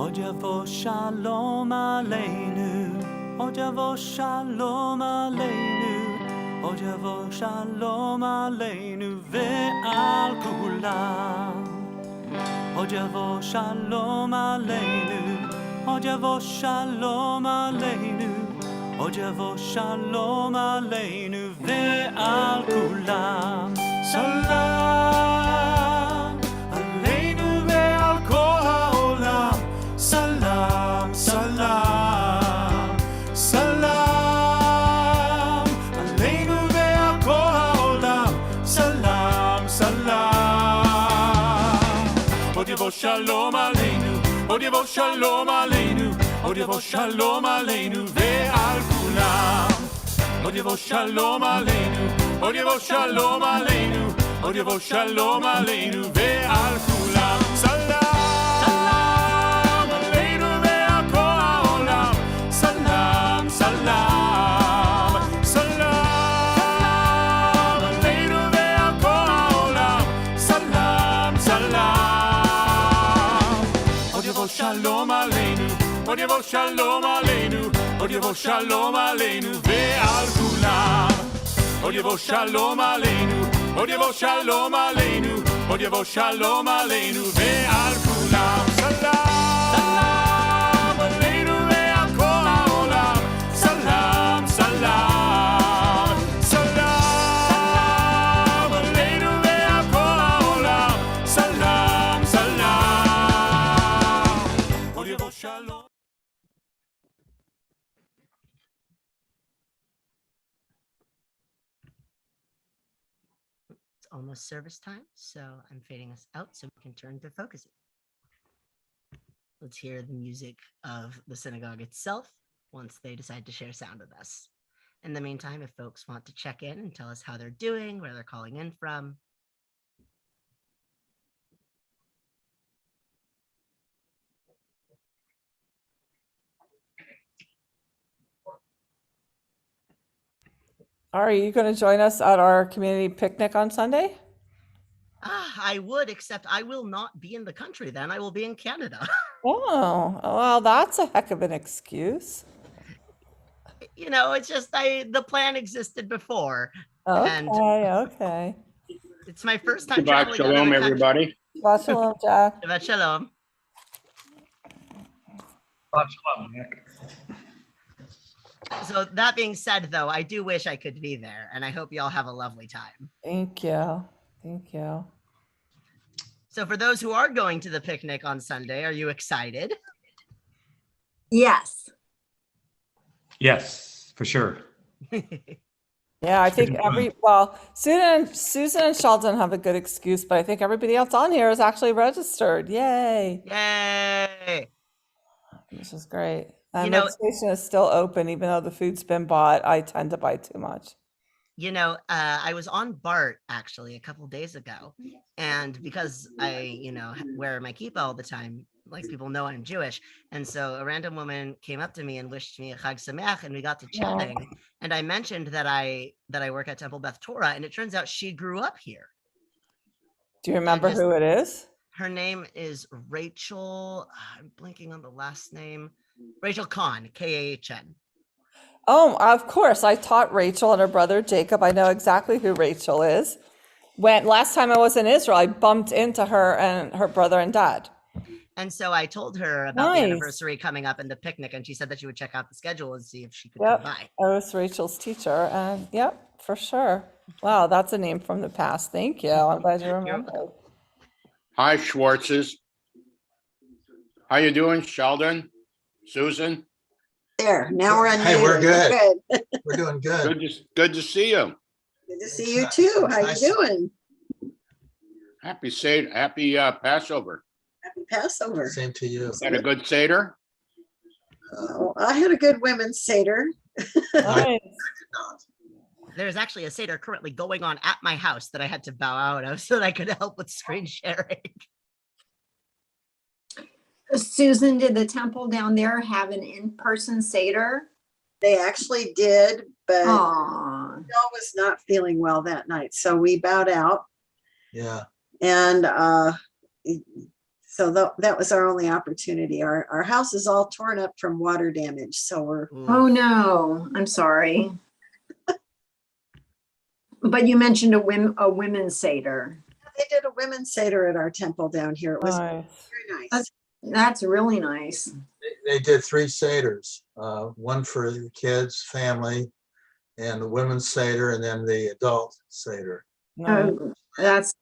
עוד יבוא שלום עלינו, עוד יבוא שלום עלינו, עוד יבוא שלום עלינו ועל כולם. עוד יבוא שלום עלינו, עוד יבוא שלום עלינו, עוד יבוא שלום עלינו ועל כולם. סלם עלינו ועל כל העולם, סלם, סלם, סלם עלינו ועל כל העולם, סלם, סלם. עוד יבוא שלום עלינו, עוד יבוא שלום עלינו, עוד יבוא שלום עלינו ועל כולם. עוד יבוא שלום עלינו, עוד יבוא שלום עלינו, עוד יבוא שלום עלינו ועל כולם. סלם עלינו ועל כל העולם, סלם, סלם, סלם עלינו ועל כל העולם, סלם, סלם. עוד יבוא שלום עלינו, עוד יבוא שלום עלינו, עוד יבוא שלום עלינו ועל כולם. עוד יבוא שלום עלינו, עוד יבוא שלום עלינו, עוד יבוא שלום עלינו ועל כולם. סלם עלינו ועל כל העולם, סלם, סלם, סלם עלינו ועל כל העולם, סלם, סלם. עוד יבוא שלום. Almost service time, so I'm fading us out so we can turn to focusing. Let's hear the music of the synagogue itself once they decide to share sound with us. In the meantime, if folks want to check in and tell us how they're doing, where they're calling in from. Are you going to join us at our community picnic on Sunday? I would, except I will not be in the country then. I will be in Canada. Oh, well, that's a heck of an excuse. You know, it's just the plan existed before. Okay, And okay. it's my first time Shabbat traveling out of shalom, the country. everybody. Shabbat shalom, Jack. Shabbat shalom. Shabbat shalom, Nick. So that being said, though, I do wish I could be there, and I hope you all have a lovely time. Thank you. Thank you. So for those who are going to the picnic on Sunday, are you excited? Yes. Yes, for sure. Yeah, I think Susan and Sheldon have a good excuse, but I think everybody else on here is actually registered. Yay. Yay. This is great. And You know- registration is still open, even though the food's been bought. I tend to buy too much. You know, I was on BART actually a couple days ago, and because I, wear my kippah all the time, like people know I'm Jewish, and so a random woman came up to me and wished me a Chag Sameach, and we got to chatting, and I mentioned that I work at Temple Beth Torah, and it turns out she grew up here. Do you remember who it is? Her name is Rachel. I'm blanking on the last name. Rachel Kahn, K-A-H-N. Oh, of course. I taught Rachel and her brother Jacob. I know exactly who Rachel is. Last time I was in Israel, I bumped into her and her brother and dad. And so I told her about the anniversary coming up and the picnic, and she said that she would check out the schedule and see if she could come by. I was Rachel's teacher, and yep, for sure. Wow, that's a name from the past. Thank you. I'm glad you remembered. Hi, Schwartzes. How you doing, Sheldon? Susan? There, now we're on. Hey, mute. we're good. Good. We're doing good. Good to see you. Good to see you too. How you doing? Happy Passover. Happy Passover. Same to you. Had a good Seder? Oh, I had a good women's Seder. Nice. There's actually a Seder currently going on at my house that I had to bow out of so that I could help with screen sharing. Susan, did the temple down there have an in-person Seder? They actually did, but Aw. Bill was not feeling well that night, so we bowed out. Yeah. And So that was our only opportunity. Our house is all torn up from water damage. So we're, Oh, no, I'm sorry. But you mentioned a women's Seder. they did a women's Seder at our temple down here. It was Nice. very nice. That's really nice. They did 3 Seders, one for the kids, family, and the women's Seder, and then the adult Seder. Nice. That's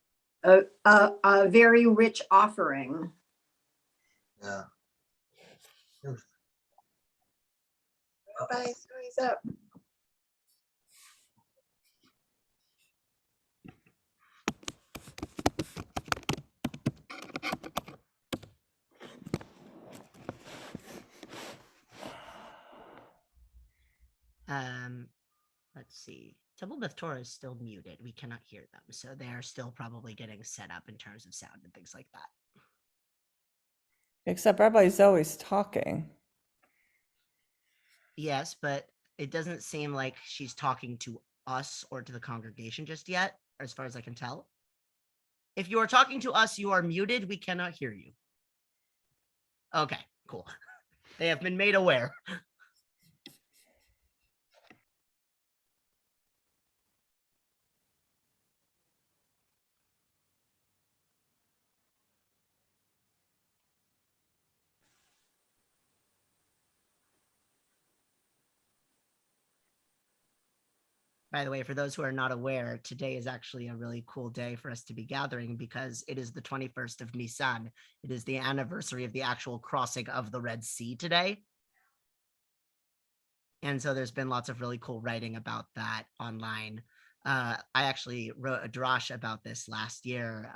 a very rich offering. Yeah. Bye, squeeze up. Let's see. Temple Beth Torah is still muted. We cannot hear them, so they are still probably getting set up in terms of sound and things like that. Except Rabbi Zoe's talking. Yes, but it doesn't seem like she's talking to us or to the congregation just yet, as far as I can tell. If you are talking to us, you are muted. We cannot hear you. Okay, cool. They have been made aware. By the way, for those who are not aware, today is actually a really cool day for us to be gathering because it is the 21st of Nisan. It is the anniversary of the actual crossing of the Red Sea today. And so there's been lots of really cool writing about that online. I actually wrote a drash about this last year,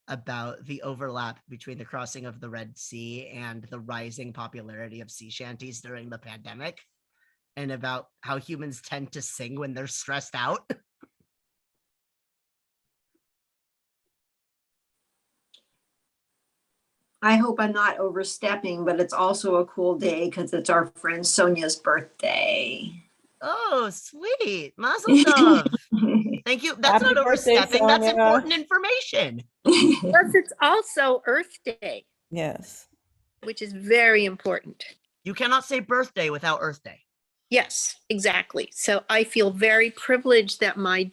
about the overlap between the crossing of the Red Sea and the rising popularity of sea shanties during the pandemic, and about how humans tend to sing when they're stressed out. I hope I'm not overstepping, but it's also a cool day because it's our friend Sonia's birthday. Oh, sweet. Mazel tov. Thank you. That's Happy not birthday, overstepping. That's Sonia. important information. Plus, it's also Earth Day, Yes. which is very important. You cannot say birthday without Earth Day. Yes, exactly. So I feel very privileged that my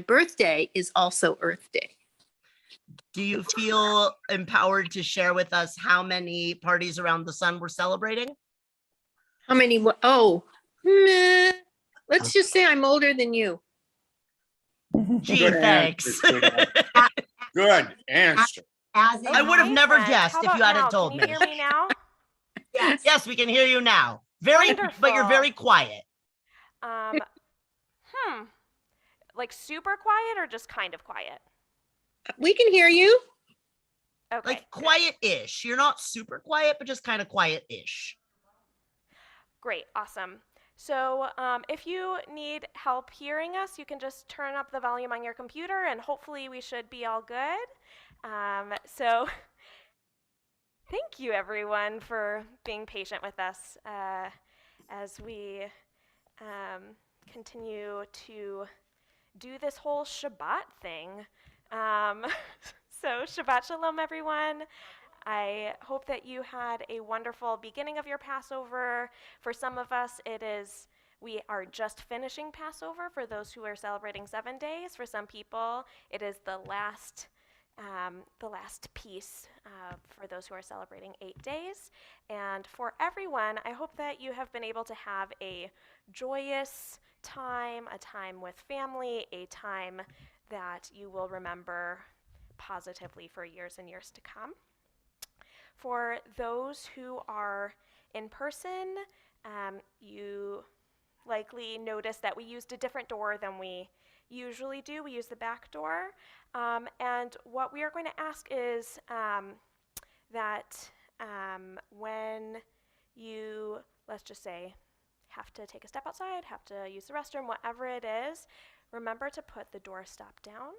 birthday is also Earth Day. Do you feel empowered to share with us how many parties around the sun we're celebrating? How many? Oh, let's just say I'm older than you. Gee, Good thanks. answer, Good answer. As I would have Hey, never friend, guessed how if you about hadn't now? told Can me. you hear me now? yes. Yes, we can hear you now. Very, but you're very quiet. Um, like super quiet or just kind of quiet? We can hear you. Okay. Like quiet-ish. You're not super quiet, but just kind of quiet-ish. Great, awesome. So if you need help hearing us, you can just turn up the volume on your computer and hopefully we should be all good. So thank you everyone for being patient with us as we continue to do this whole Shabbat thing. So Shabbat Shalom everyone. I hope that you had a wonderful beginning of your Passover. For some of us, we are just finishing Passover. For those who are celebrating 7 days, for some people, it is the last piece for those who are celebrating 8 days. And for everyone, I hope that you have been able to have a joyous time, a time with family, a time that you will remember positively for years and years to come. For those who are in person, you likely noticed that we used a different door than we usually do. We use the back door. And what we are going to ask is that when you, let's just say, have to take a step outside, have to use the restroom, whatever it is, remember to put the door stop down.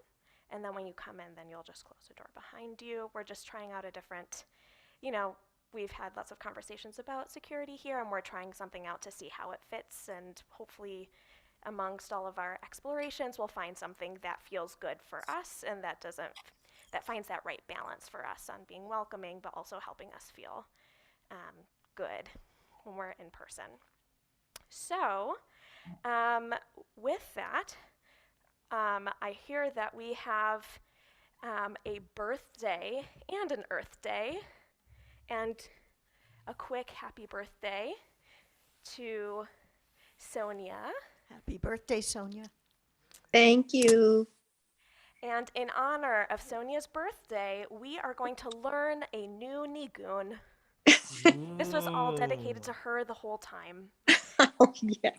And then when you come in, then you'll just close the door behind you. We're just trying out a different, we've had lots of conversations about security here, and we're trying something out to see how it fits. And hopefully, amongst all of our explorations, we'll find something that feels good for us and that that finds that right balance for us on being welcoming, but also helping us feel good when we're in person. So with that, I hear that we have a birthday and an Earth Day, and a quick happy birthday to Sonia. Happy birthday, Sonia. Thank you. And in honor of Sonia's birthday, we are going to learn a new nigun. This was all dedicated to her the whole time. Oh, yeah.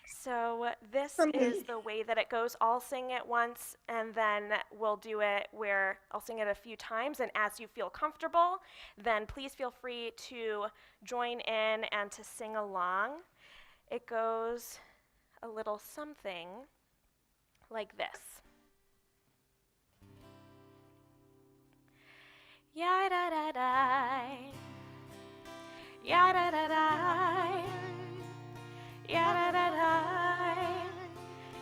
So this is the way that it goes. I'll sing it once, and then we'll do it where I'll sing it a few times, and as you feel comfortable, then please feel free to join in and to sing along. It goes a little something like this. Ya-da-da-da, ya-da-da-da, ya-da-da-da,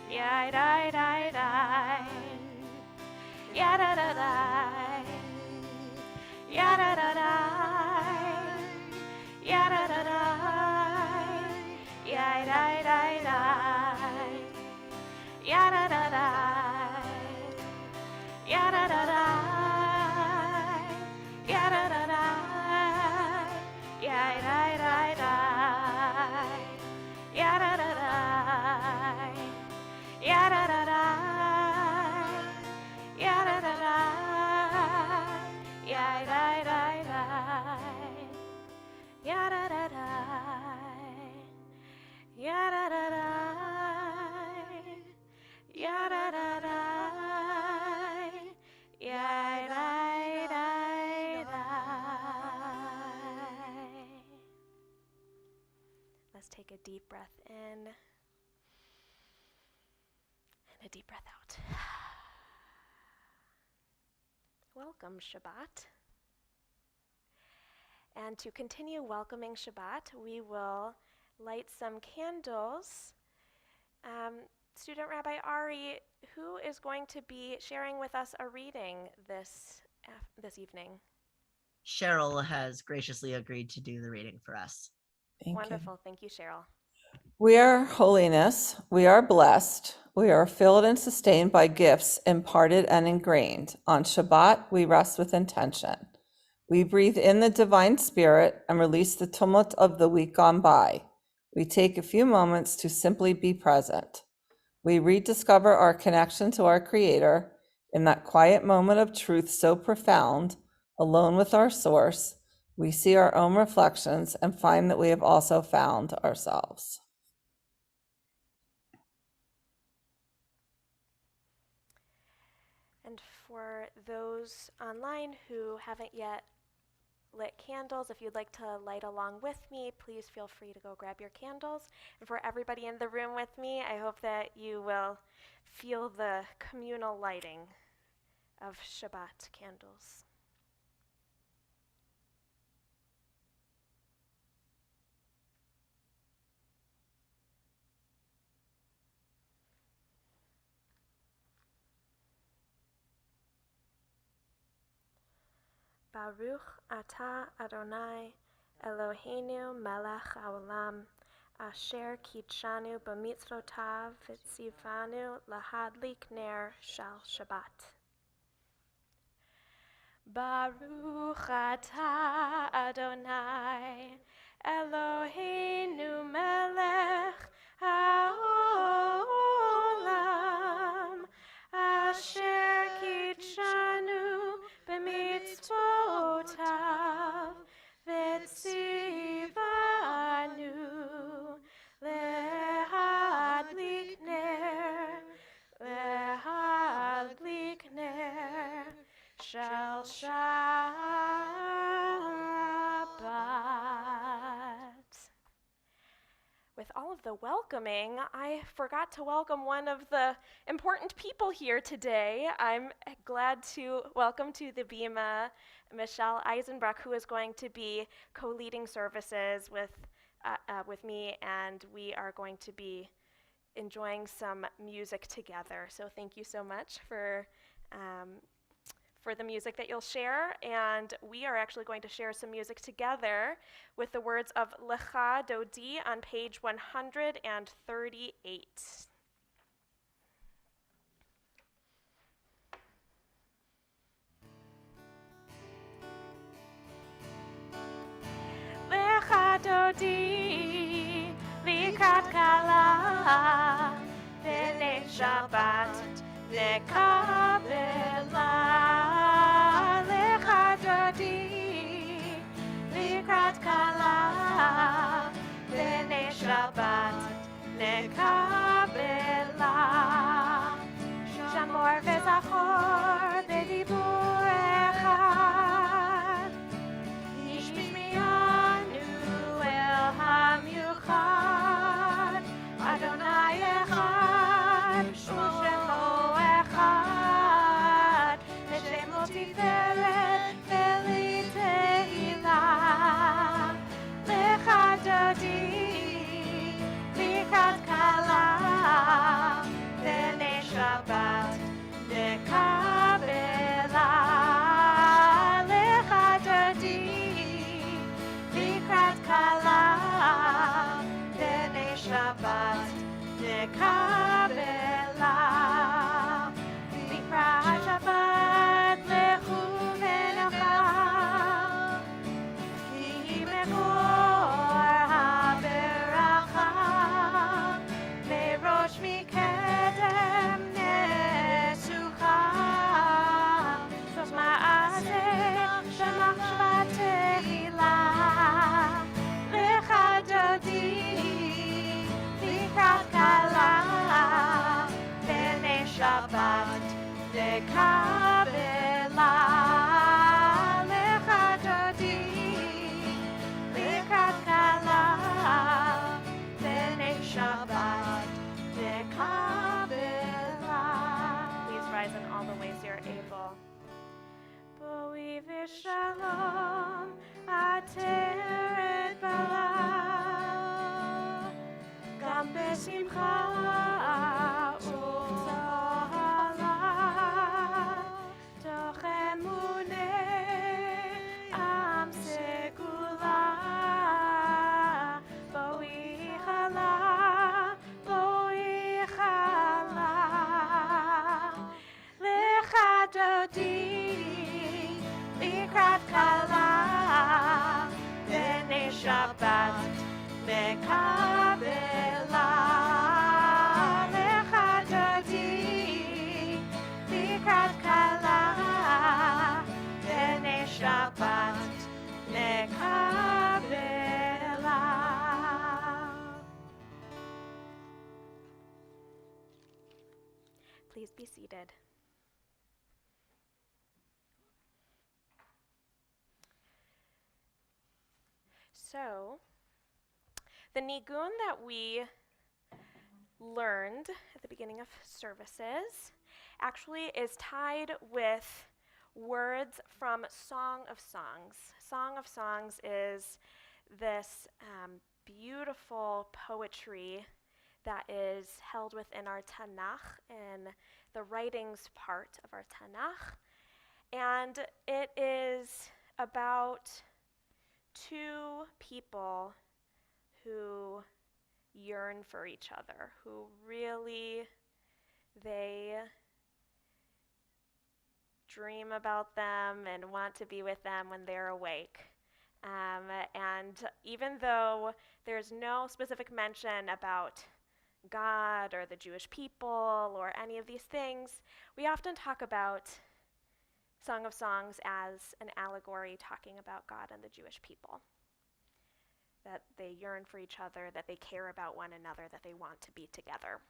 ya-da-da-da, ya-da-da-da, ya-da-da-da, ya-da-da-da, ya-da-da-da, ya-da-da-da, ya-da-da-da. Let's take a deep breath in and a deep breath out. Welcome, Shabbat. And to continue welcoming Shabbat, we will light some candles. Student Rabbi Ari, who is going to be sharing with us a reading this evening? Cheryl has graciously agreed to do the reading for us. Wonderful. Thank you, Cheryl. We are holiness, we are blessed, we are filled and sustained by gifts imparted and ingrained. On Shabbat, we rest with intention. We breathe in the divine spirit and release the tumult of the week gone by. We take a few moments to simply be present. We rediscover our connection to our Creator in that quiet moment of truth so profound, alone with our source. We see our own reflections and find that we have also found ourselves. And for those online who haven't yet lit candles, if you'd like to light along with me, please feel free to go grab your candles. And for everybody in the room with me, I hope that you will feel the communal lighting of Shabbat candles. Baruch atah Adonai Eloheinu melech haolam asher kitshanu b'mitzvotav v'tzivanu lahadlik ner shal Shabbat. Baruch atah Adonai Eloheinu melech haolam asher kitshanu b'mitzvotav v'tzivanu lehadlik ner shel Shabbat. With all of the welcoming, I forgot to welcome one of the important people here today. I'm glad to welcome to the Bima Michelle Eisenbrock, who is going to be co-leading services with me, and we are going to be enjoying some music together. So thank you so much for for the music that you'll share, and we are actually going to share some music together with the words of Lecha Dodi on page 138. Lecha Dodi Likat Kala B'nei Shabbat Nekabela Lecha Dodi Likat Kala B'nei Shabbat Nekabela Shamor v'zachor b'dibur echad Yishmiyanu el hamiuchad Adonai echad u'shemo echad V'shemo tiferet v'liteilah Lecha Dodi Likat Kala B'nei Shabbat Nekabela Lecha Dodi Likat Kala B'nei Shabbat Nekabela Likrat Shabbat Lechu Menacha Ki Mekor HaBeracha Merosh Mikedem Nesucha Sof Ma'aseh Shemachshvat Tehillah Lecha Dodi Likat Kala B'nei Shabbat Nekabela Lecha Dodi Likat Kala B'nei Shabbat Nekabela. Please rise in all the ways you're able. Boi v'shalom ateret bala Gam besimcha u'tzala Toch emunei am segula Boi chala, boi chala Lecha Dodi Likrat Kala B'nei Shabbat Nekabela Lecha Dodi Likrat Kala B'nei Shabbat Nekabela. Please be seated. So, the nigun that we learned at the beginning of services actually is tied with words from Song of Songs. Song of Songs is this beautiful poetry that is held within our Tanakh, in the writings part of our Tanakh. And it is about two people who yearn for each other, who really, they dream about them and want to be with them when they're awake. And even though there's no specific mention about God or the Jewish people or any of these things, we often talk about Song of Songs as an allegory talking about God and the Jewish people. That they yearn for each other, that they care about one another, that they want to be together.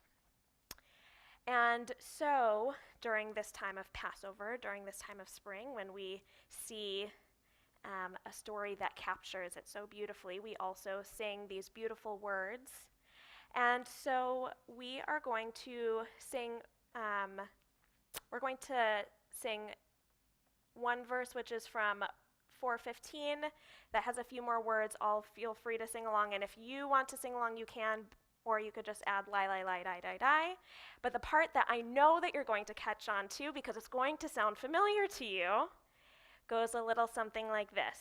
And so, during this time of Passover, during this time of spring, when we see a story that captures it so beautifully, we also sing these beautiful words. And so we are going to sing, one verse which is from 4:15 that has a few more words. All feel free to sing along, and if you want to sing along, you can. or you could just add lie, lie, lie, die, die, die. But the part that I know that you're going to catch on to, because it's going to sound familiar to you, goes a little something like this.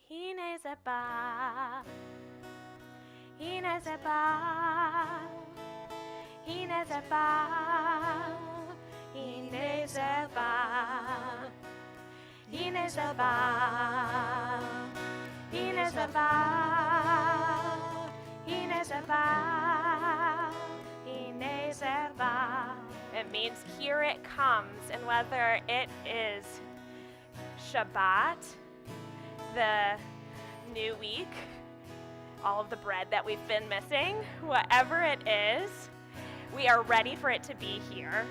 הנה זה בא, הנה זה בא, הנה זה בא, הנה זה בא, הנה זה בא, הנה זה בא, הנה זה בא, הנה זה בא. It means here it comes, and whether it is Shabbat, the new week, all of the bread that we've been missing, whatever it is, we are ready for it to be here.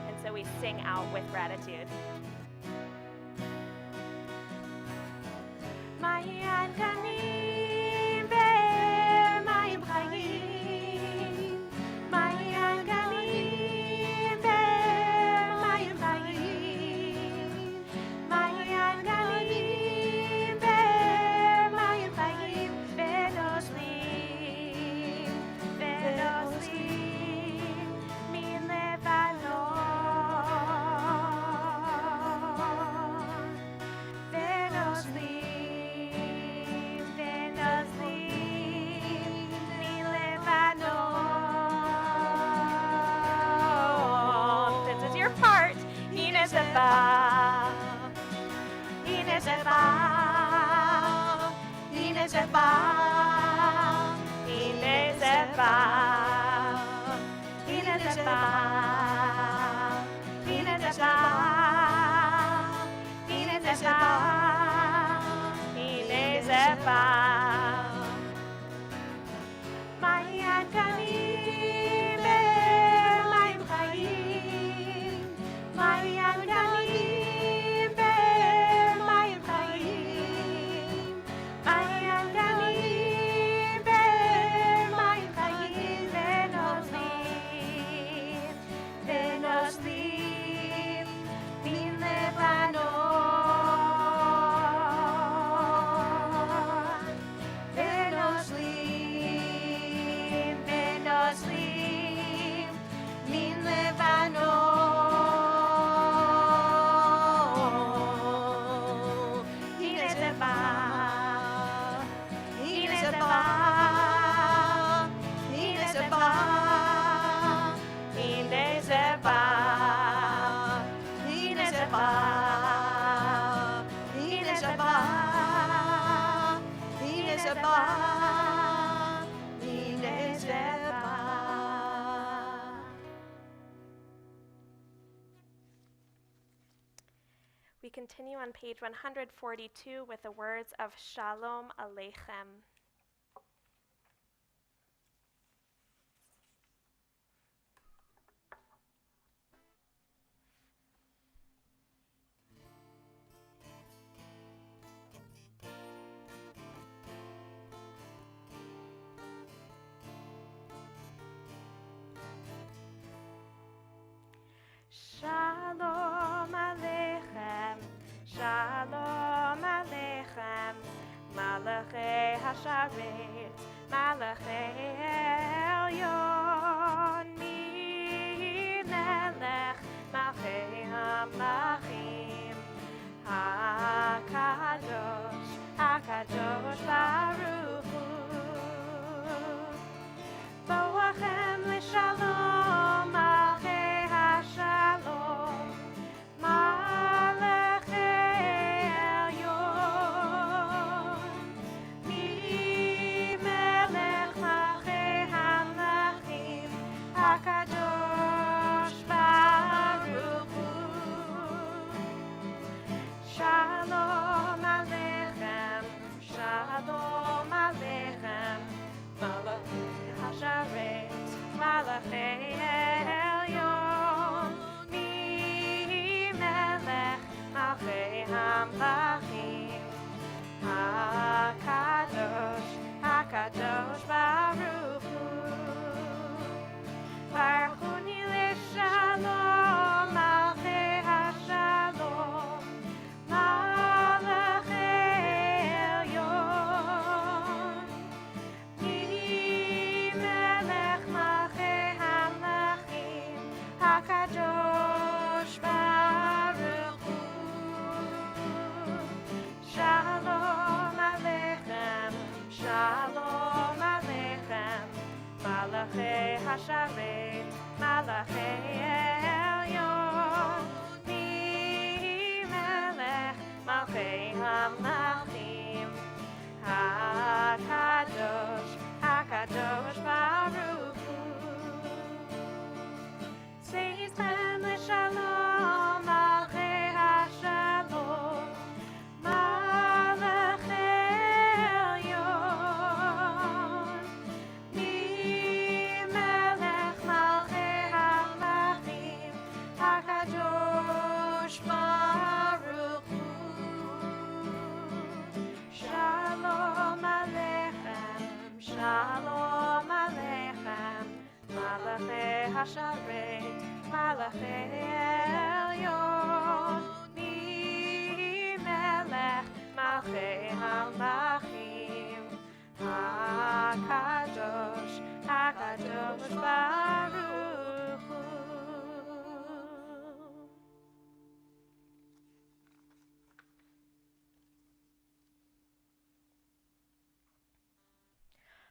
And so we sing out with gratitude. Mayan ganim be'er mayim chayim, Mayan ganim be'er mayim chayim, Mayan ganim be'er mayim chayim, ve'noslim, ve'noslim, min levanon, ve'noslim, ve'noslim, min levanon. This is your part. Hine ze ba, hine ze ba, hine ze ba, hine ze ba, hine ze ba, hine ze ba, hine ze ba, hine ze ba. Mayan ganim be'er mayim chayim, Mayan ganim be'er mayim chayim, Mayan ganim be'er mayim chayim, ve'noslim, ve'noslim, min levanon, ve'noslim, ve'noslim, min levanon. Hine ze ba, hine ze ba, hine ze ba, hine ze ba, hine ze ba, hine ze ba, hine ze ba, hine ze ba. We continue on page 142 with the words of Shalom Aleichem. Shalom Aleichem, Shalom Aleichem, Malachei Hasharet, Malachei Elyon, Melech, Malchei HaMelachim, HaKadosh, HaKadosh Baruch Hu, Boachem L'Shalom, Malchei HaShalom, Malachei Elyon, Mi Melech Malchei Malachi Hasharet, Malachi Elyon, Mi Melech, Malchei HaMelachim, HaKadosh, HaKadosh Baruch Hu. Seis ben l'shalom, Malchei HaShalom, Malachi Elyon, Mi Melech Malchei HaMelachim, HaKadosh Baruch Hu. Shalom Aleichem, Shalom Aleichem, Malachi HaSharet, Malachi Elyon, Mi Melech Malchei HaMelachim, HaKadosh, HaKadosh Baruch Hu.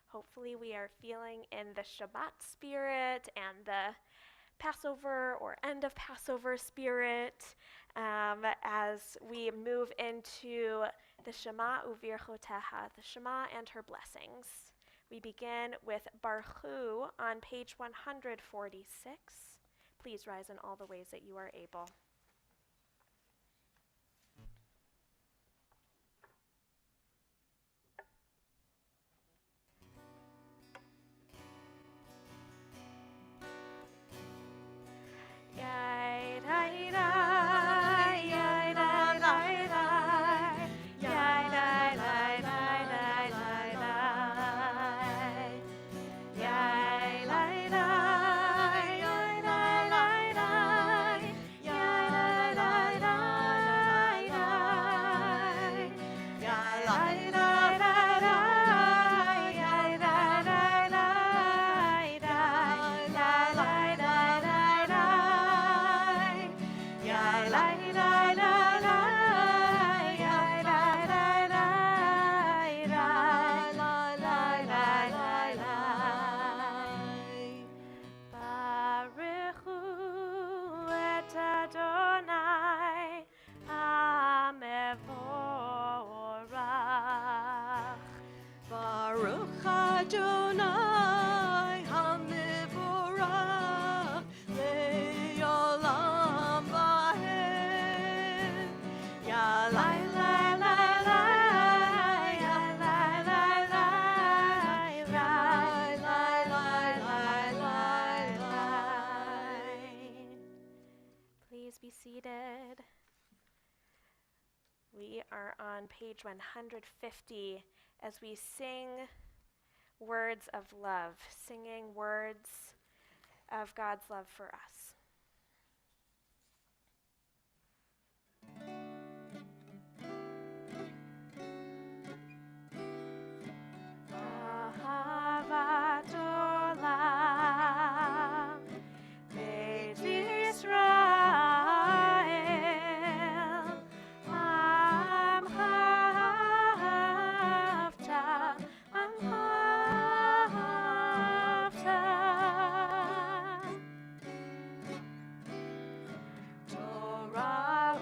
Hopefully we are feeling in the Shabbat spirit and the Passover or end of Passover spirit as we move into the Shema Uvirchoteha, the Shema and her blessings. We begin with Baruch Hu on page 146. Please rise in all the ways that you are able. Please be seated. We are on page 150 as we sing words of love, singing words of God's love for us. Ahavat olam, Beit Yisrael, Amcha ahavta, Amcha ahavta. Torah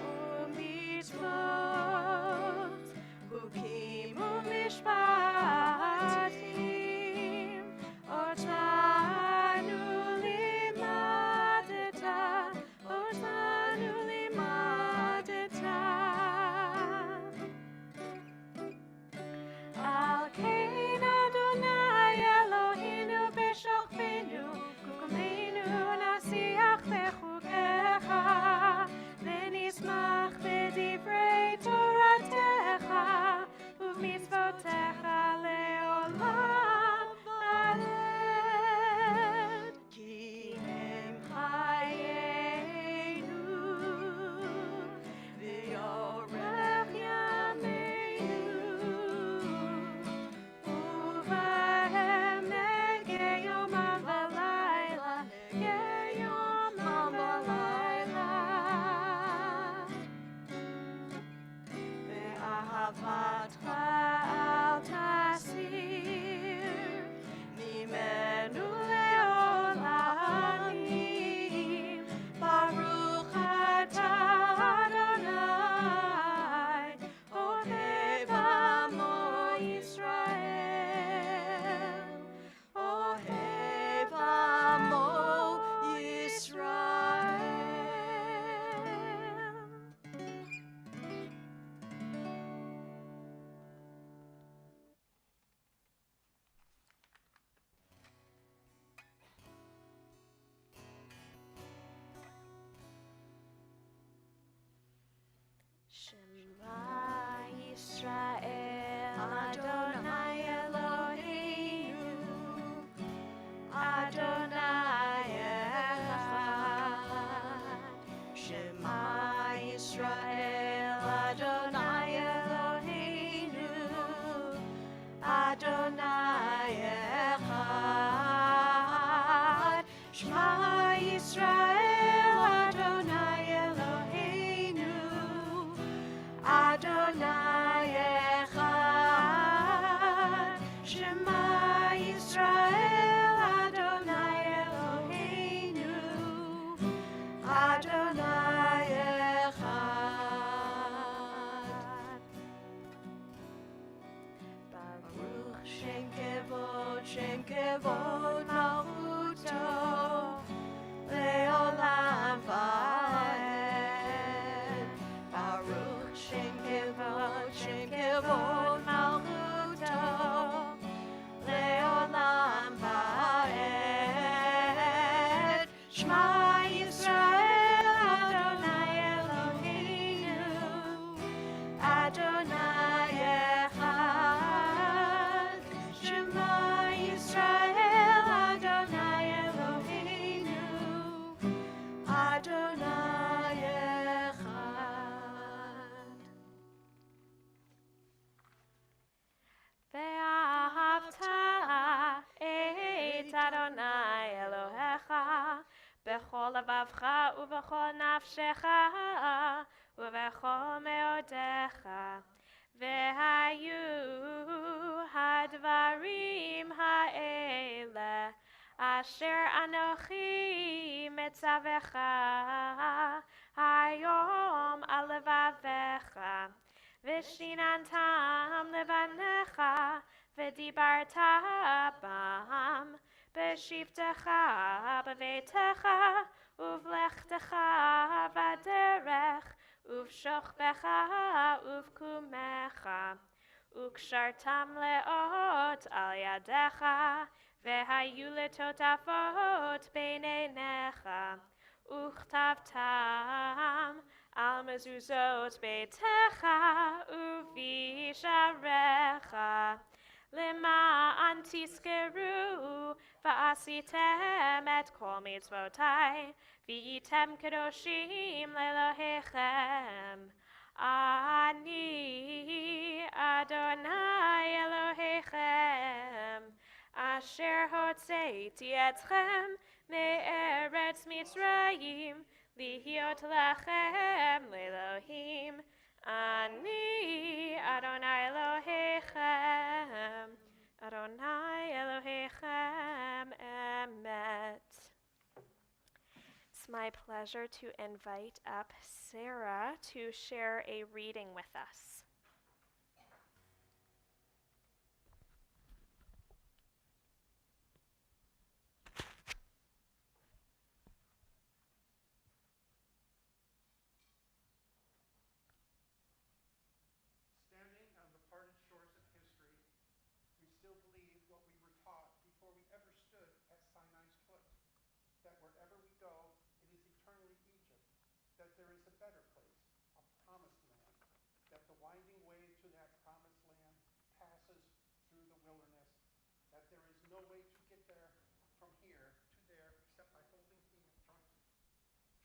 לבבך ובכל נפשך ובכל מאודיך. והיו הדברים האלה אשר אנוכי מצווך היום על לבביך, ושיננתם לבניך, ודיברת בם בשבתך בביתך ובלכתך בדרך ובשוכבך ובקומך, וקשרתם לאות על ידיך, והיו לטוטפות בין עיניך, וכתבתם על מזוזות ביתך ובשעריך, למען תזכרו ועשיתם את כל מצוותיי, והייתם קדושים לאלוהיכם. אני אדוני אלוהיכם, אשר הוצאתי אתכם מארץ מצרים, להיות לכם לאלוהים. אני אדוני אלוהיכם, אדוני אלוהיכם אמת. It's my pleasure to invite up Sarah to share a reading with us. Standing on the parted shores of history, we still believe what we were taught before we ever stood at Sinai's foot, that wherever we go, it is eternally Egypt, that there is a better place, a promised land, that the winding way to that promised land passes through the wilderness, that there is no way to get there from here to there except by holding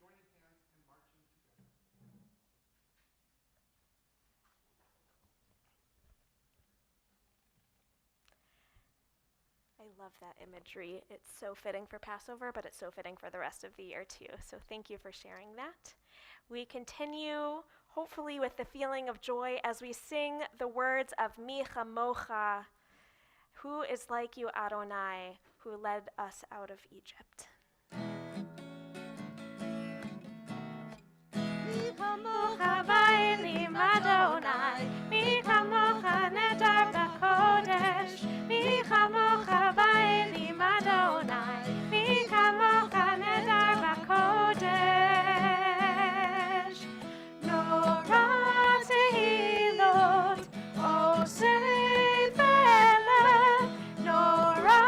joining hands and marching together. I love that imagery. It's so fitting for Passover, but it's so fitting for the rest of the year too. So thank you for sharing that. We continue, hopefully with the feeling of joy, as we sing the words of Mi Chamocha, who is like you, Adonai, who led us out of Egypt. Mi Chamocha va'elim Adonai, Mi Chamocha nedar b'kodesh, Mi Chamocha va'elim Adonai, Mi Chamocha nedar b'kodesh. Nora tehilot, osei ve'eleh, Nora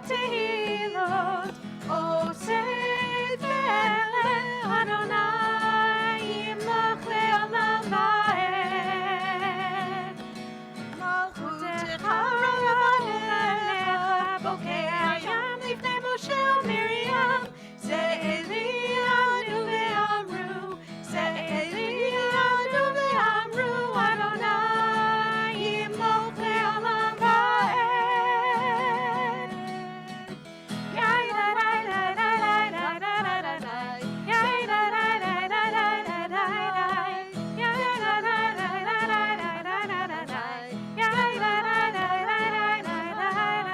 tehilot, osei ve'eleh, Adonai yimlach le'olam va'ed. Malchutecha ravanecha, bokeh hayam lifnei Moshe u'Miriam, Ze'eli adu ve'amru, Ze'eli adu ve'amru, Adonai yimlach le'olam va'ed. Yai da da da da da da da da da, Yai da da da da da da da da, Yai da da da da da da da da da, Yai da da da da da da da da.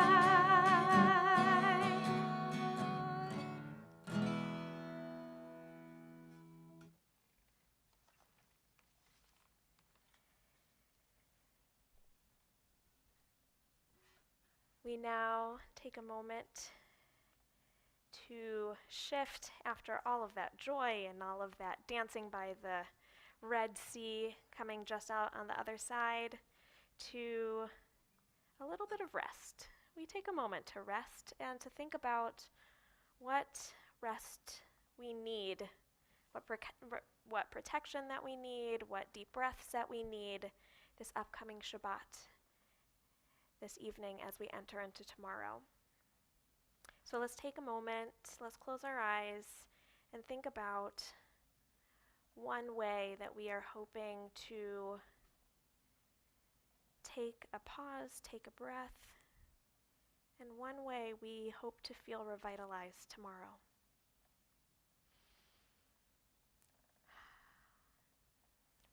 We now take a moment to shift after all of that joy and all of that dancing by the Red Sea coming just out on the other side to a little bit of rest. We take a moment to rest and to think about what rest we need, what protection that we need, what deep breaths that we need this upcoming Shabbat, this evening as we enter into tomorrow. So let's take a moment, let's close our eyes and think about one way that we are hoping to take a pause, take a breath, and one way we hope to feel revitalized tomorrow.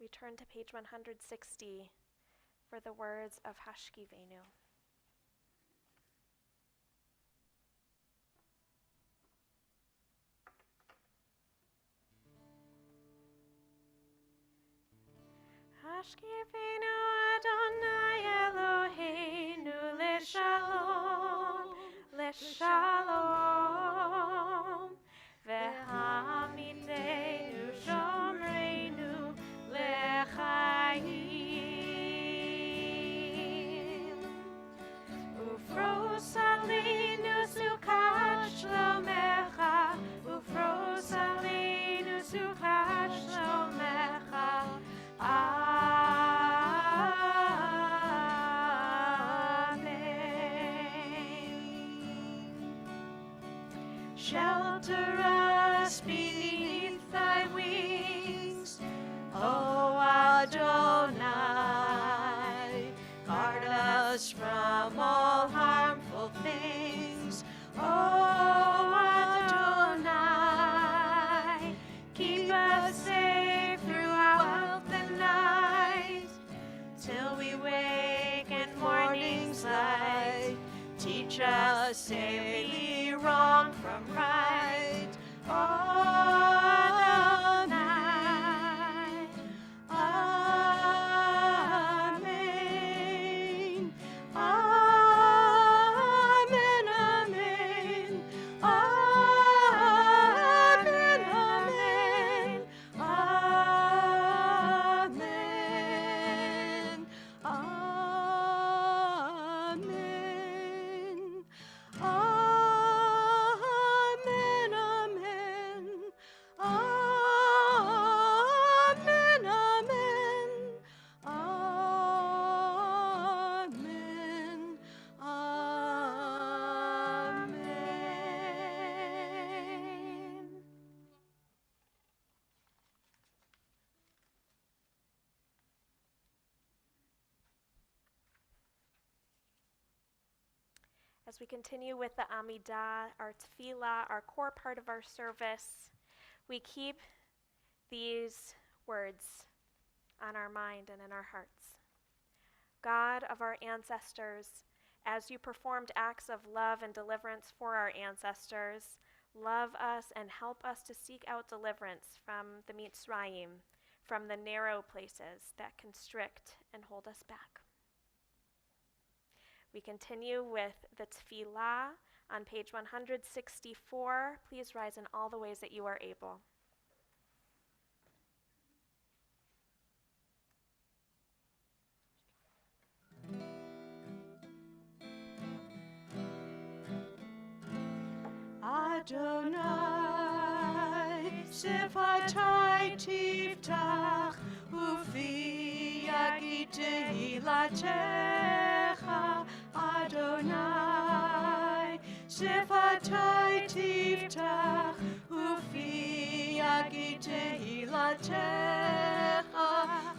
we turn to page 160 for the words of Hashkivenu. Hashkivenu Adonai Eloheinu leshalom, leshalom, ve'hamidenu shomreinu lechayim, ufros aleinu sukat shlomecha, ufros aleinu sukat shlomecha. Shelter us beneath thy wings, O Adonai. Guard us from all harmful things, O Adonai. Keep us safe throughout the night, till we wake in morning's light. Teach us daily wrong from right, O Adonai. Amen. Amen. Amen. Amen. Amen. Amen. Amen. Amen, amen. Amen, amen. Amen, amen. As we continue with the Amidah, our tefillah, our core part of our service, we keep these words on our mind and in our hearts. God of our ancestors, as you performed acts of love and deliverance for our ancestors, love us and help us to seek out deliverance from the Mitzrayim, from the narrow places that constrict and hold us back. We continue with the tefillah on page 164. Please rise in all the ways that you are able. Adonai, sifatai tiftach, ufi yagid tehilatecha. Adonai, sifatai tiftach, ufi yagid tehilatecha.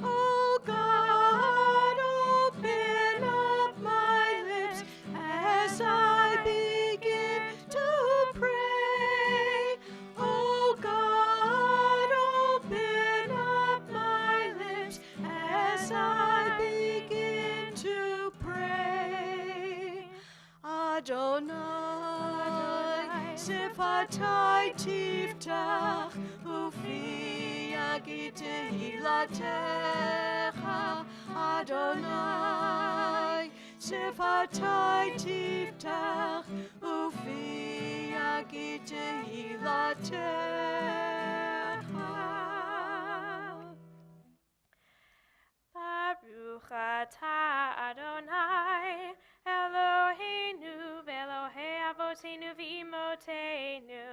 O God, open up my lips as I begin to pray. Oh God, open up my lips as I begin to pray. Adonai, sifatai tiftach, ufi yagid tehilatecha. Adonai, sifatai tiftach, ufi yagid tehilatecha. Baruch atah Adonai, Eloheinu v'Elohei avoteinu v'imotenu,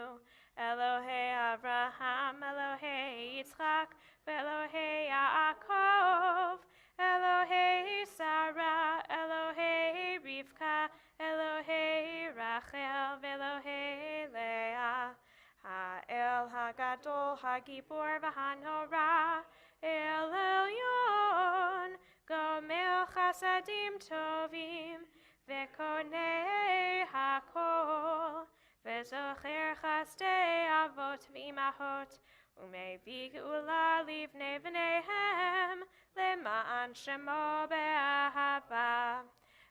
Elohei Abraham, Elohei Yitzchak, v'Elohei Yaakov, Elohei Sarah, Elohei Rivka, Elohei Rachel, v'Elohei Leah, Ha'el HaGadol, HaGibor v'Hanora, El Elyon, Gomel Chasadim Tovim, Vekonei HaKol, Vezocher Chasdei Avot V'Imahot, ומביא גאולה לבני בניהם, למען שמו באהבה.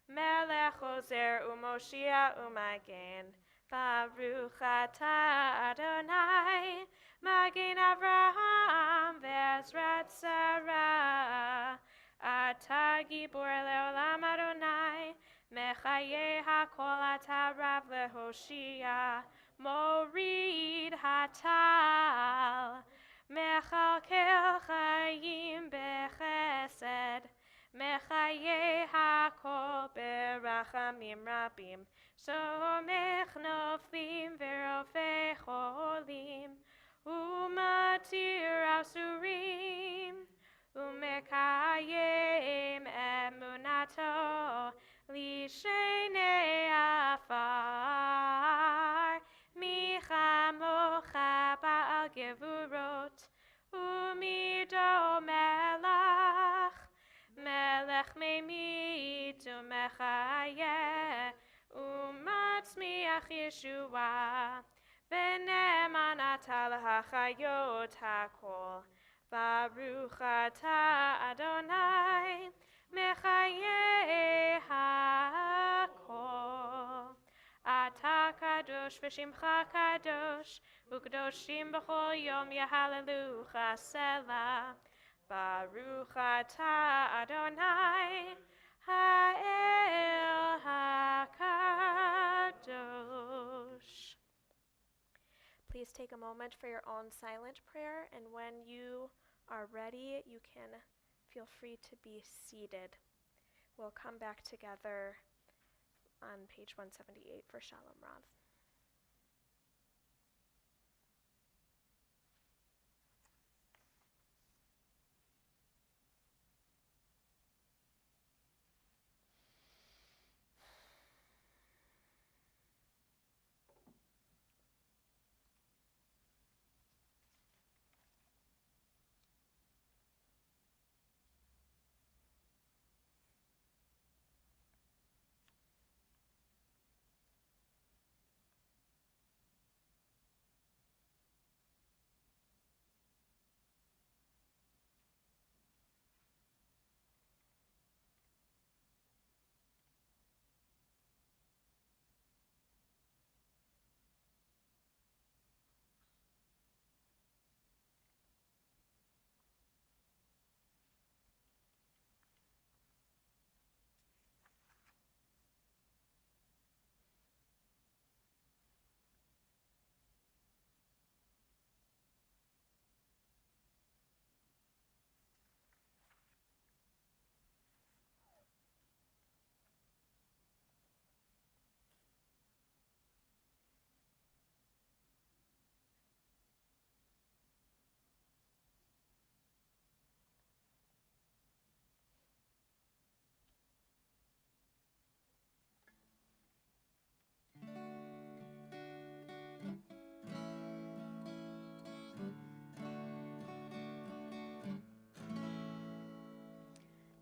מלך עוזר ומושיע ומגן, ברוך אתה אדוני, מגן אברהם ועזרת שרה. אתה גיבור לעולם אדוני, מחיה הכל אתה רב להושיע, מוריד הטל, מכלכל חיים בחסד, מחיה הכל ברחמים רבים, סומך נופלים ורופא חולים, ומתיר אסורים, ומקיים אמונתו לשני עפר. מי כמוך בעל גבורות, ומידו מלך, מלך ממית ומחיה, ומצמיח ישועה, ונאמן אתה להחיות הכל. ברוך אתה אדוני, מחיה הכל. אתה קדוש ושמך קדוש, וקדושים בכל יום יהללוך סלה. ברוך אתה אדוני, האל הקדוש. Please take a moment for your own silent prayer, and when you are ready, you can feel free to be seated. We'll come back together on page 178 for Shalom Rav.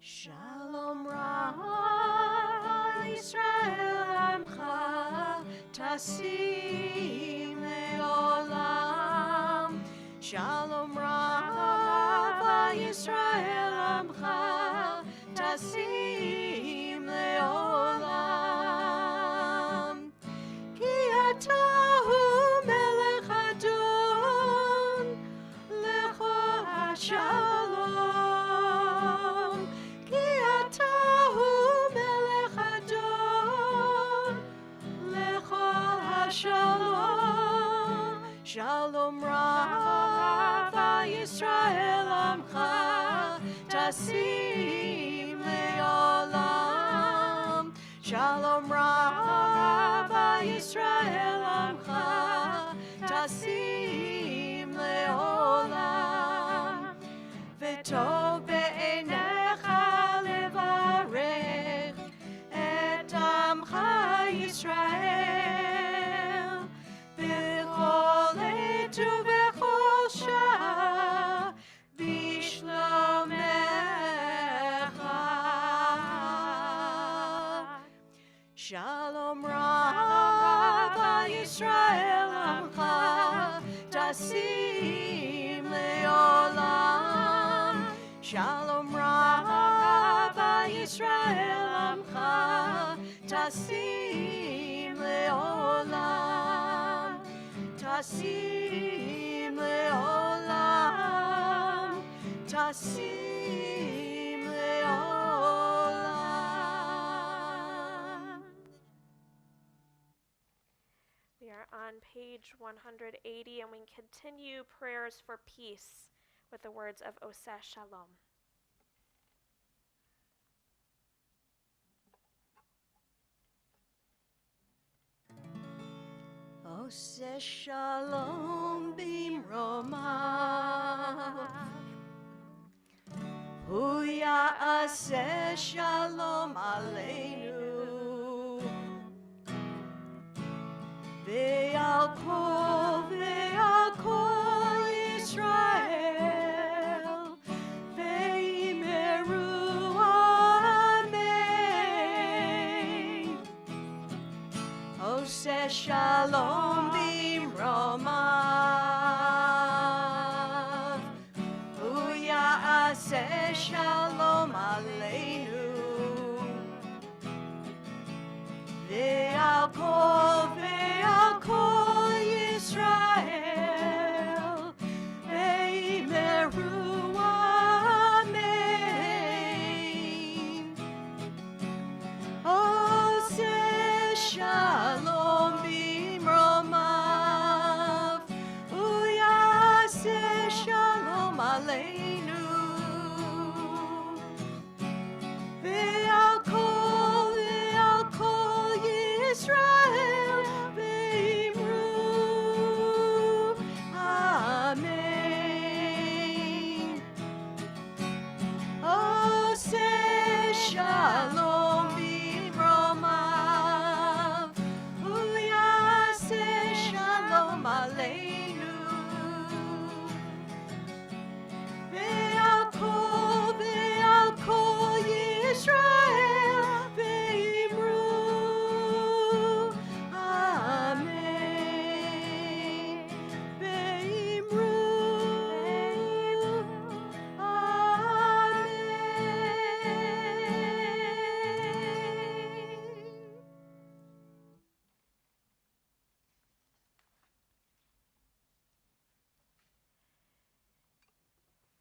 Shalom Rav Yisrael Amcha Tasim Leolam. Shalom Rav Yisrael Amcha Tasim Leolam. Ki atahu melech adon lecho hashalom. Ki atahu melech adon lecho hashalom. Shalom Rav Yisrael Amcha Tasim Leolam. Shalom Rav Yisrael Amcha Tasim Leolam. V'tov be'einecha levarech et Amcha Yisrael b'chol עת ובכל שעה בשלומך. Shalom Rav Yisrael Amcha Tasim tasim leolam, tasim leolam. We are on page 180, and we continue prayers for peace with the words of Oseh Shalom. Oseh shalom bimromav, hu ya'aseh shalom aleinu, ve'al kol Yisrael, ve'imeru amen. Oseh shalom bimromav, hu ya'aseh shalom aleinu, ve'al kol Yisrael, ve'imeru amen. Oseh shalom bimromav, hu ya'aseh shalom aleinu, ve'al kol Yisrael, ve'imru amen. Oseh shalom bimromav, hu ya'aseh shalom aleinu, ve'al kol Yisrael, ve'imru amen, ve'imru amen.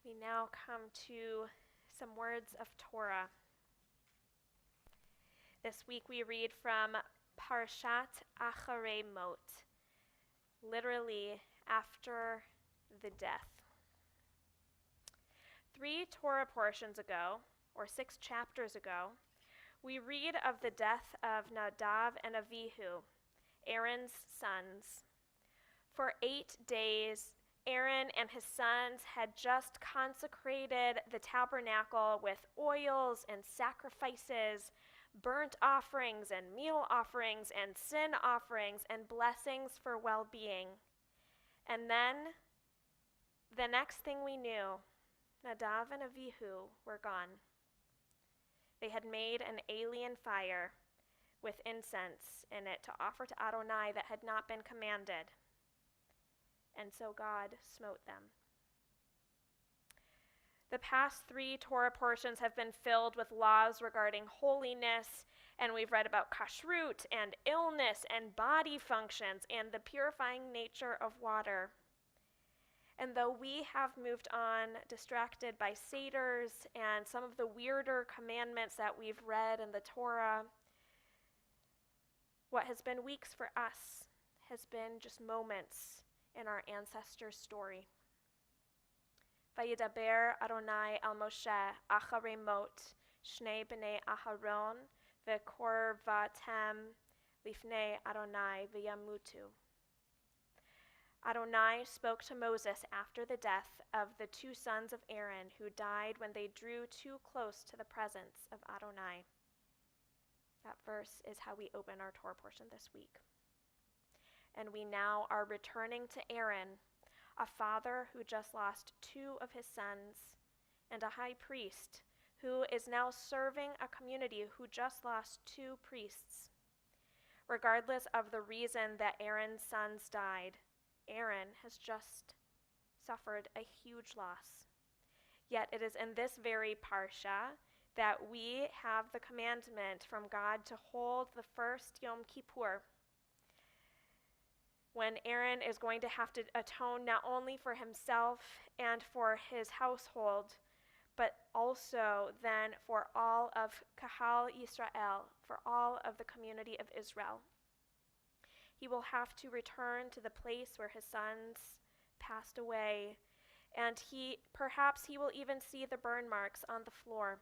We now come to some words of Torah. This week we read from Parshat Acharei Mot, literally after the death. 3 Torah portions ago, or 6 chapters ago, we read of the death of Nadav and Avihu, Aaron's sons. For 8 days, Aaron and his sons had just consecrated the tabernacle with oils and sacrifices, burnt offerings and meal offerings and sin offerings and blessings for well-being. And then, the next thing we knew, Nadav and Avihu were gone. They had made an alien fire with incense in it to offer to Adonai that had not been commanded. And so God smote them. The past 3 Torah portions have been filled with laws regarding holiness, and we've read about kashrut and illness and body functions and the purifying nature of water. And though we have moved on, distracted by seders and some of the weirder commandments that we've read in the Torah, what has been weeks for us has been just moments in our ancestors' story. Vayidaber Adonai el Moshe acharei mot shnei bnei Aharon vekorvatem lifnei Adonai v'yamutu. Adonai spoke to Moses after the death of the 2 sons of Aaron who died when they drew too close to the presence of Adonai. That verse is how we open our Torah portion this week. And we now are returning to Aaron, a father who just lost 2 of his sons, and a high priest who is now serving a community who just lost 2 priests. Regardless of the reason that Aaron's sons died, Aaron has just suffered a huge loss. Yet it is in this very parsha that we have the commandment from God to hold the first Yom Kippur. when Aaron is going to have to atone not only for himself and for his household, but also then for all of Kahal Yisrael, for all of the community of Israel. He will have to return to the place where his sons passed away, and perhaps he will even see the burn marks on the floor.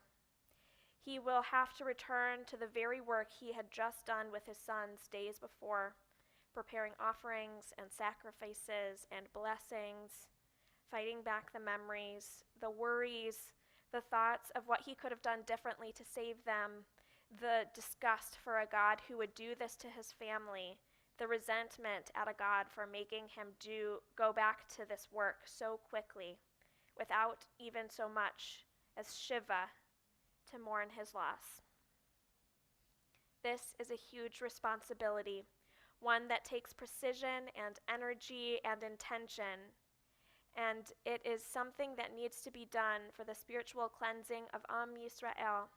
He will have to return to the very work he had just done with his sons days before, preparing offerings and sacrifices and blessings, fighting back the memories, the worries, the thoughts of what he could have done differently to save them, the disgust for a God who would do this to his family, the resentment at a God for making him go back to this work so quickly without even so much as Shiva to mourn his loss. This is a huge responsibility, one that takes precision and energy and intention, and it is something that needs to be done for the spiritual cleansing of Am Yisrael.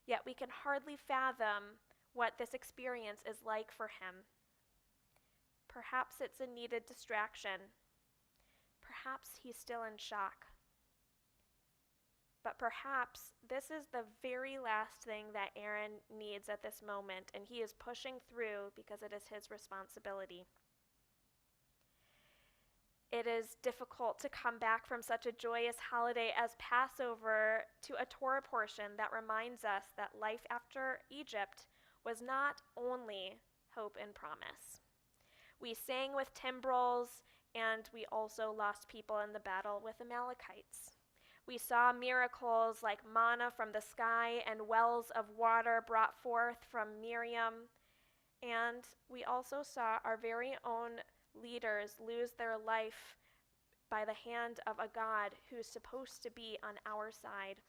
Yet we can hardly fathom what this experience is like for him. Perhaps it's a needed distraction. Perhaps he's still in shock. But perhaps this is the very last thing that Aaron needs at this moment, and he is pushing through because it is his responsibility. It is difficult to come back from such a joyous holiday as Passover to a Torah portion that reminds us that life after Egypt was not only hope and promise. We sang with timbrels, and we also lost people in the battle with Amalekites. We saw miracles like manna from the sky and wells of water brought forth from Miriam. And we also saw our very own leaders lose their life by the hand of a God who's supposed to be on our side.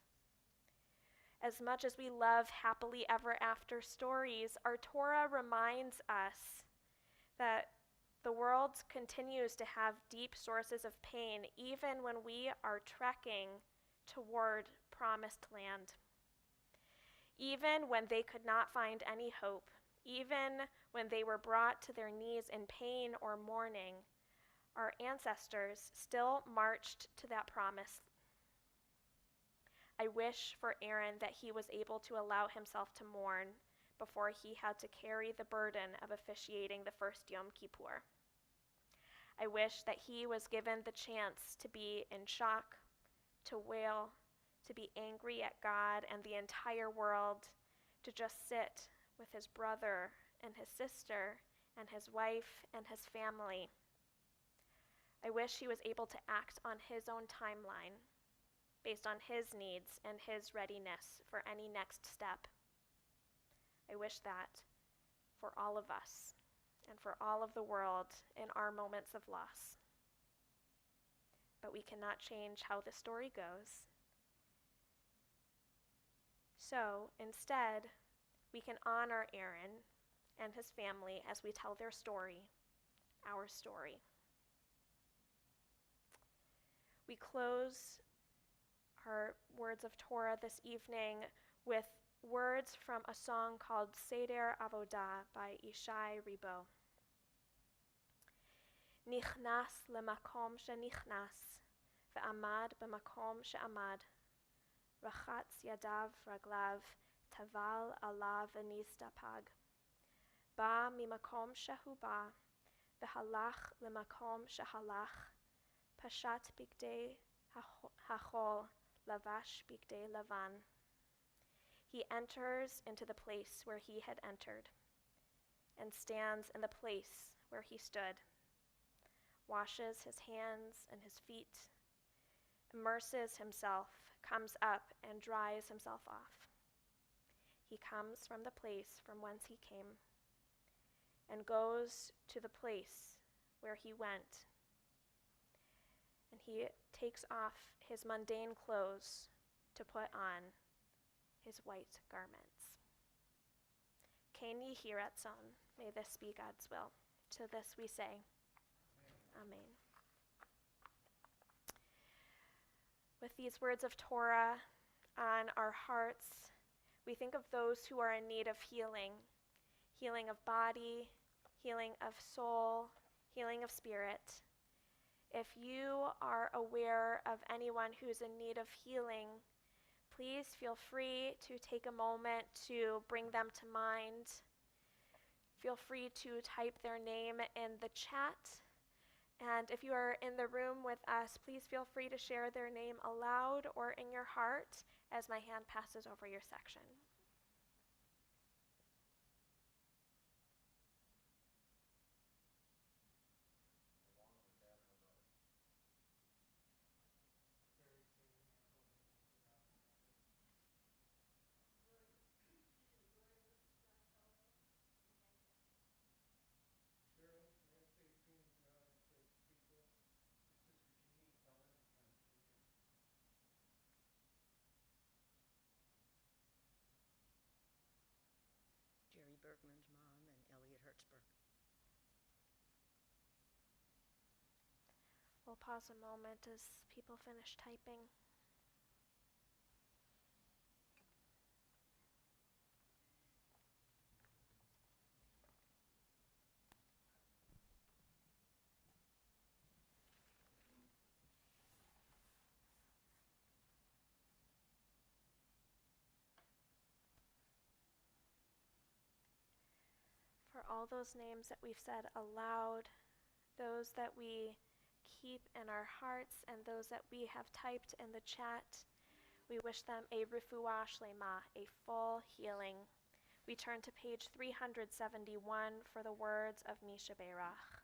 As much as we love happily ever after stories, our Torah reminds us that the world continues to have deep sources of pain, even when we are trekking toward promised land. Even when they could not find any hope, even when they were brought to their knees in pain or mourning, our ancestors still marched to that promise. I wish for Aaron that he was able to allow himself to mourn before he had to carry the burden of officiating the first Yom Kippur. I wish that he was given the chance to be in shock, to wail, to be angry at God and the entire world, to just sit with his brother and his sister and his wife and his family. I wish he was able to act on his own timeline, based on his needs and his readiness for any next step. I wish that for all of us and for all of the world in our moments of loss. But we cannot change how the story goes. So instead, we can honor Aaron and his family as we tell their story, our story. We close our words of Torah this evening with words from a song called Seder Avodah by Ishai Ribo. Nichnas lemakom shenichnas, ve'amad b'makom she'amad, rachatz yadav raglav, taval alav v'nizdapag. Ba mimakom shehu ba, ve'halach lemakom shehalach, pashat bigdei hachol, lavash bigdei lavan. He enters into the place where he had entered, and stands in the place where he stood, washes his hands and his feet, immerses himself, comes up and dries himself off. He comes from the place from whence he came, and goes to the place where he went, and he takes off his mundane clothes to put on his white garments. Ken Yehi Ratzon, may this be God's will. To this we say, Amen. With these words of Torah on our hearts, we think of those who are in need of healing, healing of body, healing of soul, healing of spirit. If you are aware of anyone who's in need of healing, please feel free to take a moment to bring them to mind. Feel free to type their name in the chat. And if you are in the room with us, please feel free to share their name aloud or in your heart as my hand passes over your section. Jerry Bergman's mom and Elliot Hertzberg. We'll pause a moment as people finish typing. For all those names that we've said aloud, those that we keep in our hearts, and those that we have typed in the chat, we wish them a refuah shlema, a full healing. We turn to page 371 for the words of Misha Beirach.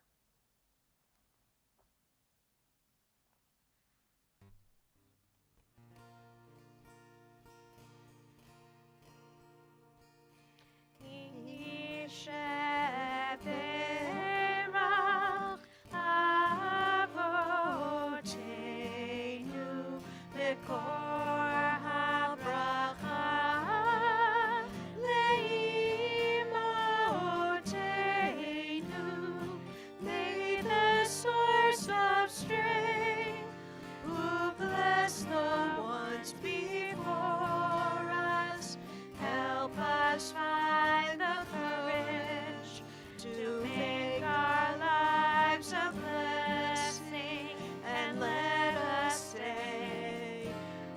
Find the courage to make our lives a blessing, and let us say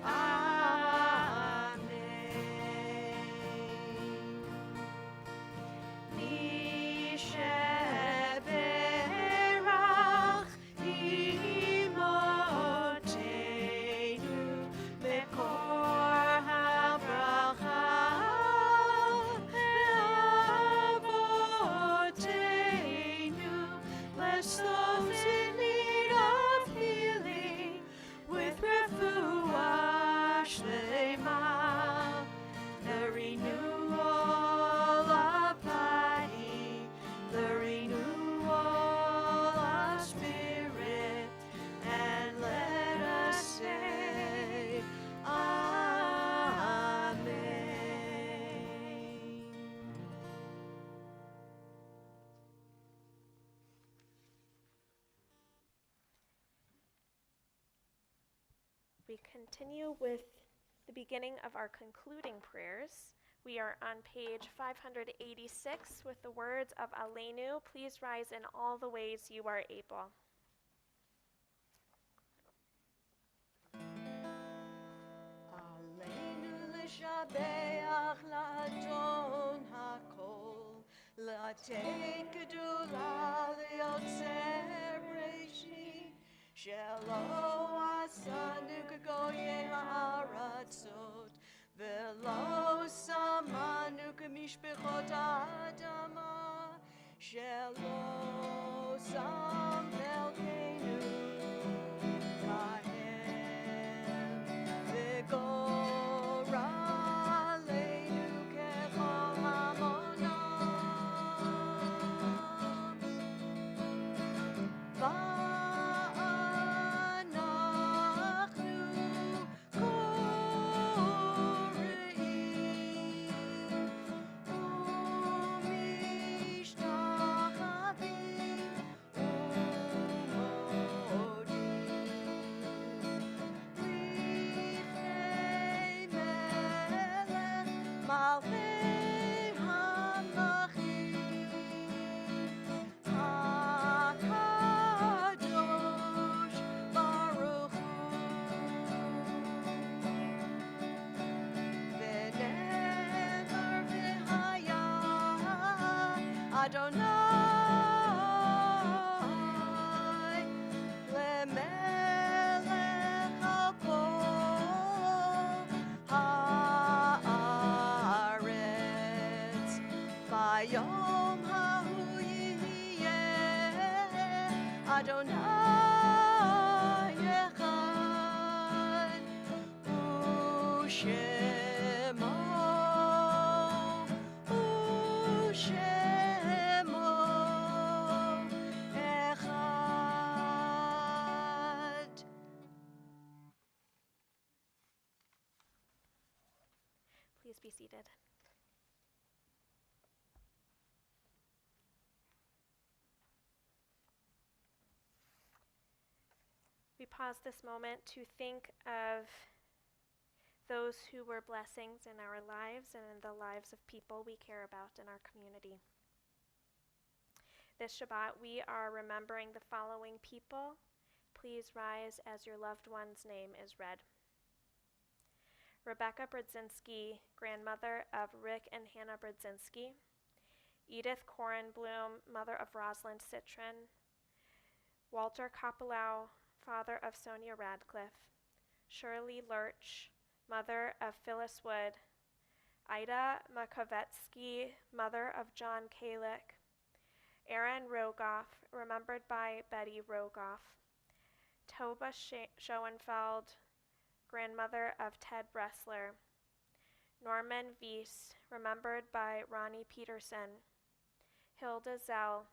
Amen. Mishe berach imotenu bekor habracha. Bless those in need of healing with refuah shlema, the renewal of body, the renewal of spirit, and let us say Amen. We continue with the beginning of our concluding prayers. We are on page 586 with the words of Aleinu. Please rise in all the ways you are able. Aleinu l'shabeach l'adon hakol, l'atei gedula l'yotzer b'reshit, shelo asanu k'goyei ha'aratzot, velo samanu k'mishpechot ha'adama, shelo sam melkeinu kahem v'gora leinu kechol hamonam. Va'anachnu kore'im u'mishtachavim Adonai lemelech al kol haaretz bayom hahu yihyeh Adonai echad u'shemo u'shemo echad. Please be seated. We pause this moment to think of those who were blessings in our lives and in the lives of people we care about in our community. This Shabbat, we are remembering the following people. Please rise as your loved one's name is read. Rebecca Brodzinski, grandmother of Rick and Hannah Brodzinski. Edith Korenblum, mother of Rosalind Citron. Walter Kopelau, father of Sonia Radcliffe. Shirley Lurch, mother of Phyllis Wood. Ida Makovetsky, mother of John Kalick. Aaron Rogoff, remembered by Betty Rogoff. Toba Schoenfeld, grandmother of Ted Bressler. Norman Weiss, remembered by Ronnie Peterson. Hilda Zell,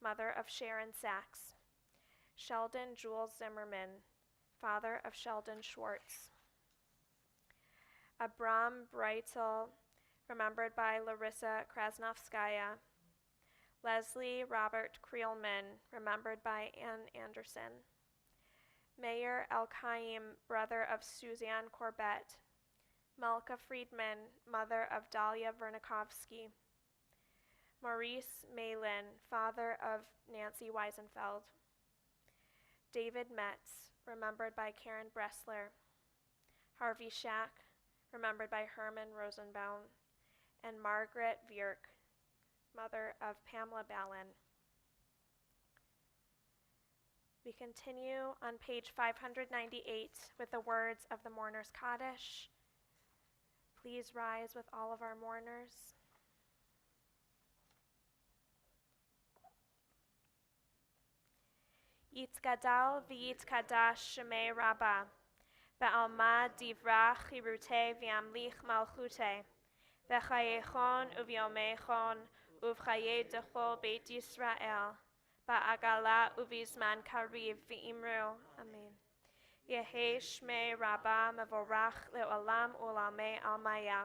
mother of Sharon Sachs. Sheldon Jules Zimmerman, father of Sheldon Schwartz. Abram Breitzel, remembered by Larissa Krasnovskaya. Leslie Robert Creelman, remembered by Ann Anderson. Mayor Elchaim, brother of Suzanne Corbett. Malka Friedman, mother of Dahlia Vernikovsky. Maurice Malin, father of Nancy Weisenfeld. David Metz, remembered by Karen Bressler. Harvey Shack, remembered by Herman Rosenbaum. And Margaret Vierk, mother of Pamela Ballin. We continue on page 598 with the words of the Mourner's Kaddish. Please rise with all of our mourners. Yitzgadal v'yitkadash shemei Rabba, ba'alma divrach chirute v'yamlich malchute, v'chayechon uvyomechon uvchaye dechol beit Yisrael, ba'agala uvizman kariv v'imru. Amen. Yehe shmei Rabba mevorach le'olam ulamei almaya.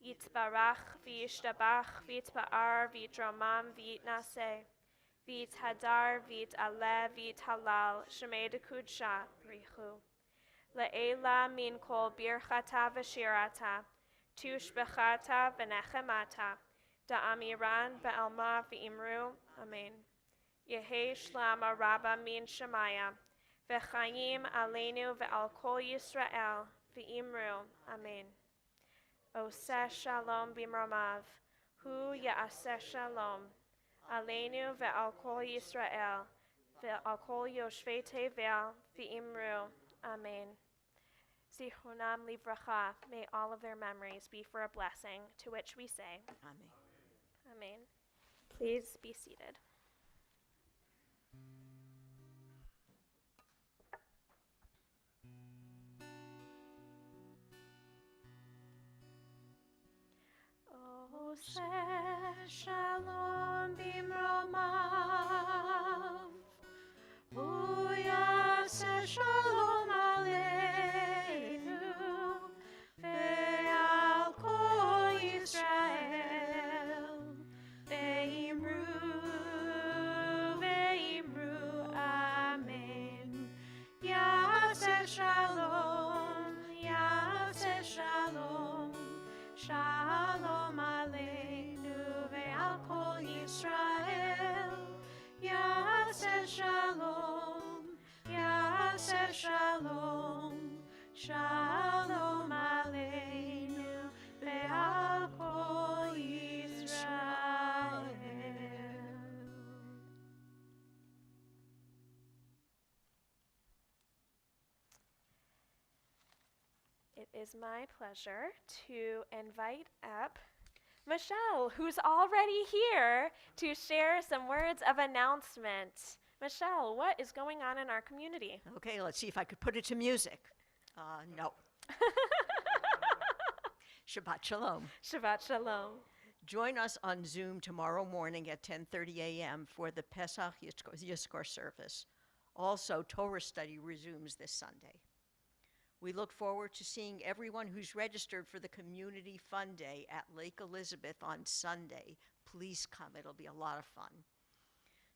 Yitzbarach v'yishtabach v'yitba'ar v'yitromam v'yitnaseh. Vit hadar, vit ale, vit halal, shemei de kudsha, brichu. Le'ela min kol birchata v'shirata, tushbechata v'nechemata, da'amiran be'alma v'imru, amen. Yehe shlama rabba min shemaya, v'chayim aleinu ve'al kol Yisrael, v'imru, amen. Oseh shalom bimromav, hu ya'aseh shalom. Aleinu ve'al kol Yisrael, ve'al kol yoshvei tevel, v'imru, amen. Zichronam livracha, may all of their memories be for a blessing, to which we say, Amen. amen. Please be seated. Oseh shalom bimromav, hu yaseh shalom aleinu, ve'al kol Yisrael, ve'imru, ve'imru, amen. Yaseh shalom, yaseh shalom, shalom aleinu ve'al kol Yisrael. Yaseh shalom, yaseh shalom, shalom aleinu ve'al kol Yisrael. it is my pleasure to invite up Michelle, who's already here to share some words of announcement. Michelle, what is going on in our community? Okay, let's see if I could put it to music. No. Shabbat Shalom. Shabbat Shalom. Join us on Zoom tomorrow morning at 10:30 a.m. for the Pesach Yizkor service. Also, Torah study resumes this Sunday. We look forward to seeing everyone who's registered for the Community Fun Day at Lake Elizabeth on Sunday. Please come, it'll be a lot of fun.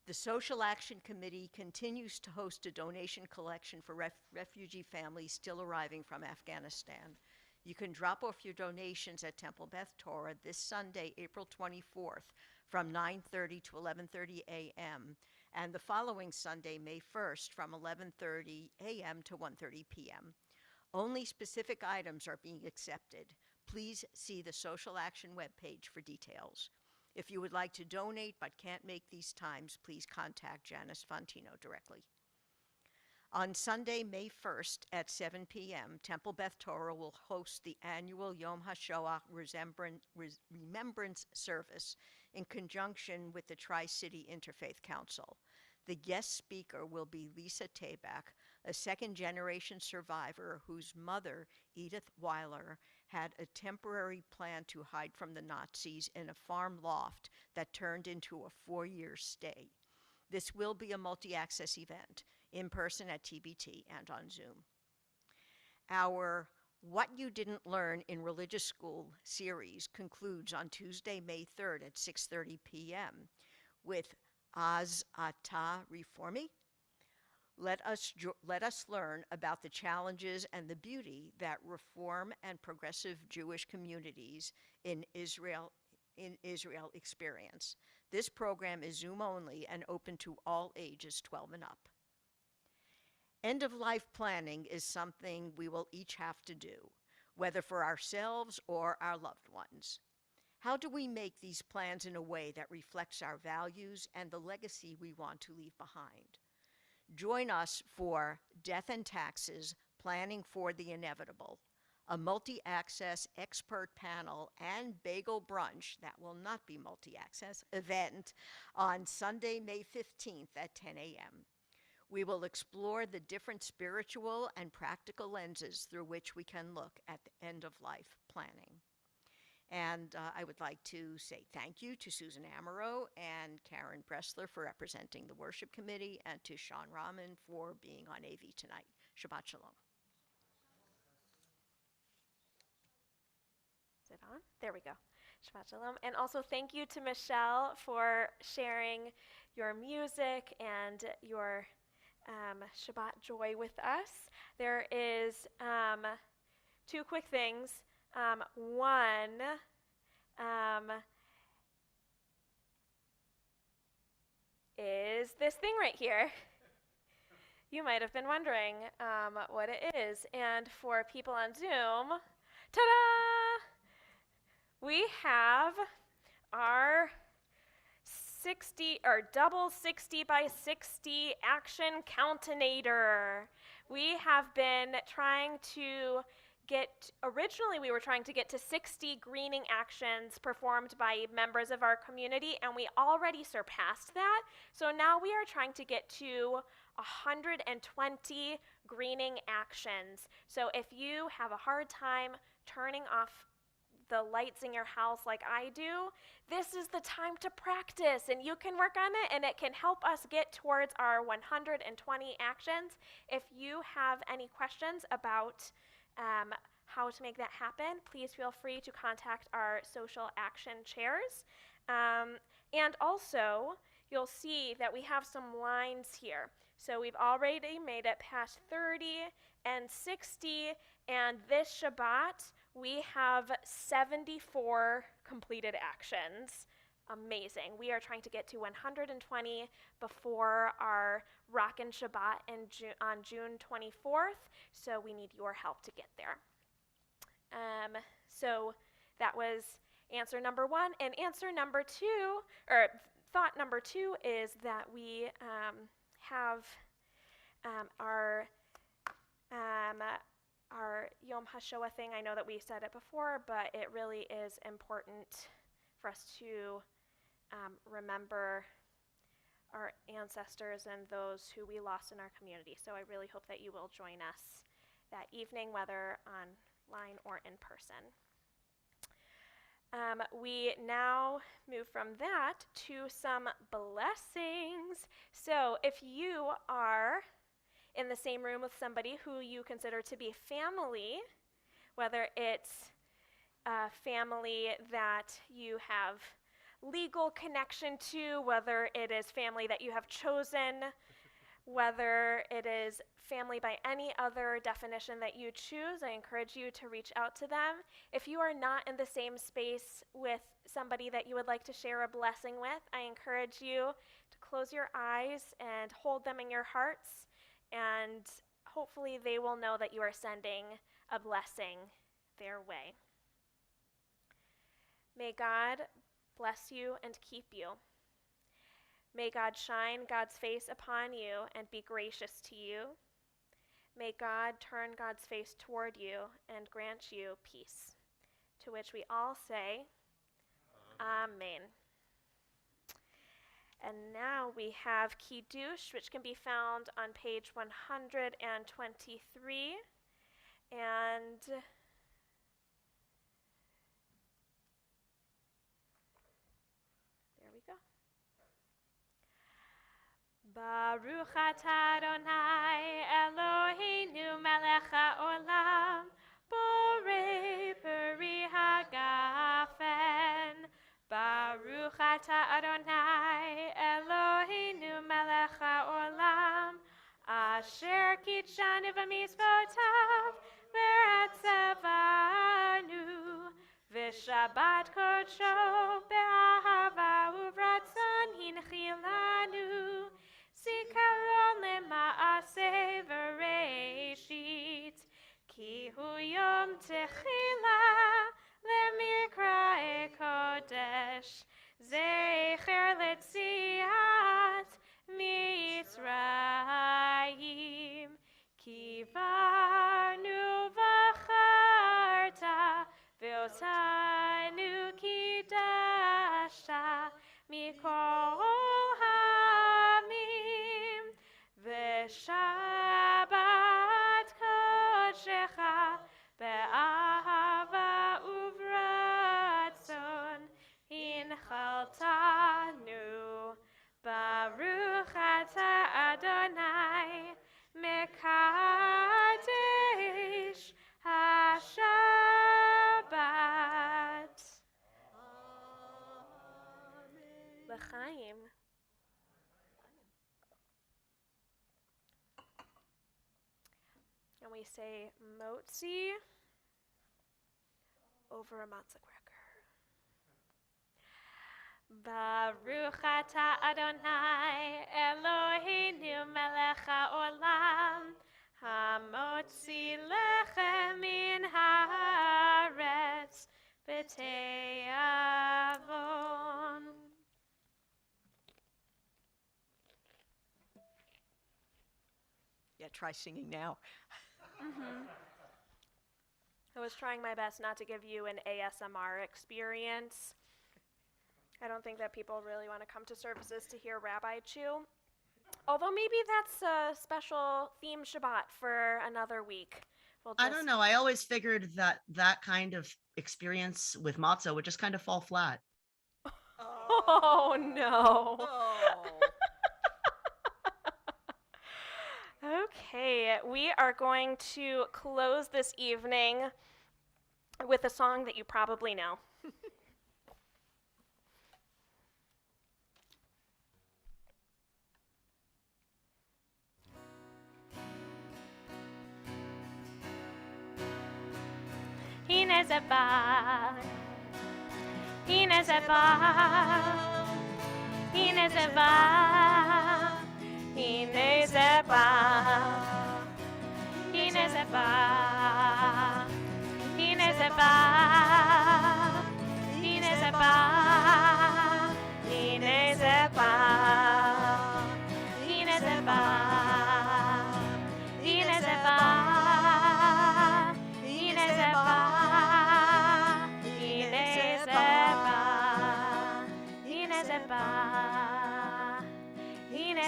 The Social Action Committee continues to host a donation collection for refugee families still arriving from Afghanistan. You can drop off your donations at Temple Beth Torah this Sunday, April 24th, from 9:30 to 11:30 a.m., and the following Sunday, May 1st, from 11:30 a.m. to 1:30 p.m. Only specific items are being accepted. Please see the Social Action webpage for details. If you would like to donate but can't make these times, please contact Janice Fontino directly. On Sunday, May 1st at 7 p.m., Temple Beth Torah will host the annual Yom HaShoah Remembrance Service in conjunction with the Tri-City Interfaith Council. The guest speaker will be Lisa Tabak, a second-generation survivor whose mother, Edith Weiler, had a temporary plan to hide from the Nazis in a farm loft that turned into a 4-year stay. This will be a multi-access event, in person at TBT and on Zoom. Our What You Didn't Learn in Religious School series concludes on Tuesday, May 3rd at 6:30 p.m. with Az Ata Reformi. Let us learn about the challenges and the beauty that Reform and progressive Jewish communities in Israel experience. This program is Zoom only and open to all ages 12 and up. End-of-life planning is something we will each have to do, whether for ourselves or our loved ones. How do we make these plans in a way that reflects our values and the legacy we want to leave behind? Join us for Death and Taxes, Planning for the Inevitable, a multi-access expert panel and bagel brunch that will not be multi-access event on Sunday, May 15th at 10 a.m. We will explore the different spiritual and practical lenses through which we can look at the end-of-life planning. And I would like to say thank you to Susan Amaro and Karen Bressler for representing the worship committee, and to Sean Rahman for being on AV tonight. Shabbat Shalom. Is it on? There we go. Shabbat Shalom. And also thank you to Michelle for sharing your music and your Shabbat joy with us. There is 2 quick things. One, is this thing right here. You might have been wondering what it is. And for people on Zoom, ta-da! We have our double 60 by 60 action countinator. We have been trying to originally we were trying to get to 60 greening actions performed by members of our community, and we already surpassed that. So now we are trying to get to 120 greening actions. So if you have a hard time turning off the lights in your house like I do, this is the time to practice, and you can work on it, and it can help us get towards our 120 actions. If you have any questions about how to make that happen, please feel free to contact our social action chairs. And also, you'll see that we have some lines here. So we've already made it past 30 and 60, and this Shabbat, we have 74 completed actions. Amazing. We are trying to get to 120 before our Rockin' Shabbat on June 24th, so we need your help to get there. So that was answer number 1. And answer number 2, or thought number 2, is that we have our Yom Hashoah thing. I know that we said it before, but it really is important for us to remember our ancestors and those who we lost in our community. So I really hope that you will join us that evening, whether online or in person. We now move from that to some blessings. So if you are in the same room with somebody who you consider to be family, whether it's a family that you have legal connection to, whether it is family that you have chosen, whether it is family by any other definition that you choose, I encourage you to reach out to them. If you are not in the same space with somebody that you would like to share a blessing with, I encourage you to close your eyes and hold them in your hearts, and hopefully they will know that you are sending a blessing their way. May God bless you and keep you. May God shine God's face upon you and be gracious to you. May God turn God's face toward you and grant you peace. To which we all say, Amen. And now we have Kiddush, which can be found on page 123. And there we go. Baruch atah Adonai Eloheinu melech haolam borei peri hagafen. Baruch atah Adonai Eloheinu melech haolam asher kitshanu b'mitzvotav v'etzavanu v'shabbat kodsho be'ahava uvratzon hinchilanu zikaron lema'aseh v'reishit ki hu yom techila lemikra kodesh zecher letziat mitzrayim ki vanu v'charta ve'otanu kidashta mikol hamim ve'shabbat kodshecha be'ahava uvratzon hinchaltanu. Baruch atah Adonai mekadesh haShabbat. L'chaim. And we say motzi over a matzah cracker. Baruch atah Adonai Eloheinu melech haolam hamotzi lechem min haaretz b'te'avon. Yeah, try singing now. I was trying my best not to give you an ASMR experience. I don't think that people really want to come to services to hear Rabbi chew. Although maybe that's a special theme Shabbat for another week. I don't know. I always figured that that kind of experience with matzah would just kind of fall flat. Oh, no. Okay, we are going to close this evening with a song that you probably know. הנה זה בא, הנה זה בא, הנה זה בא, הנה זה בא, הנה זה בא, הנה זה בא, הנה זה בא, הנה זה בא, הנה זה בא, הנה זה בא, הנה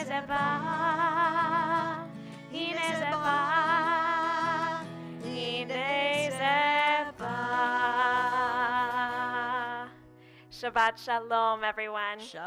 זה בא, הנה זה בא, הנה זה בא. Shabbat Shalom, everyone.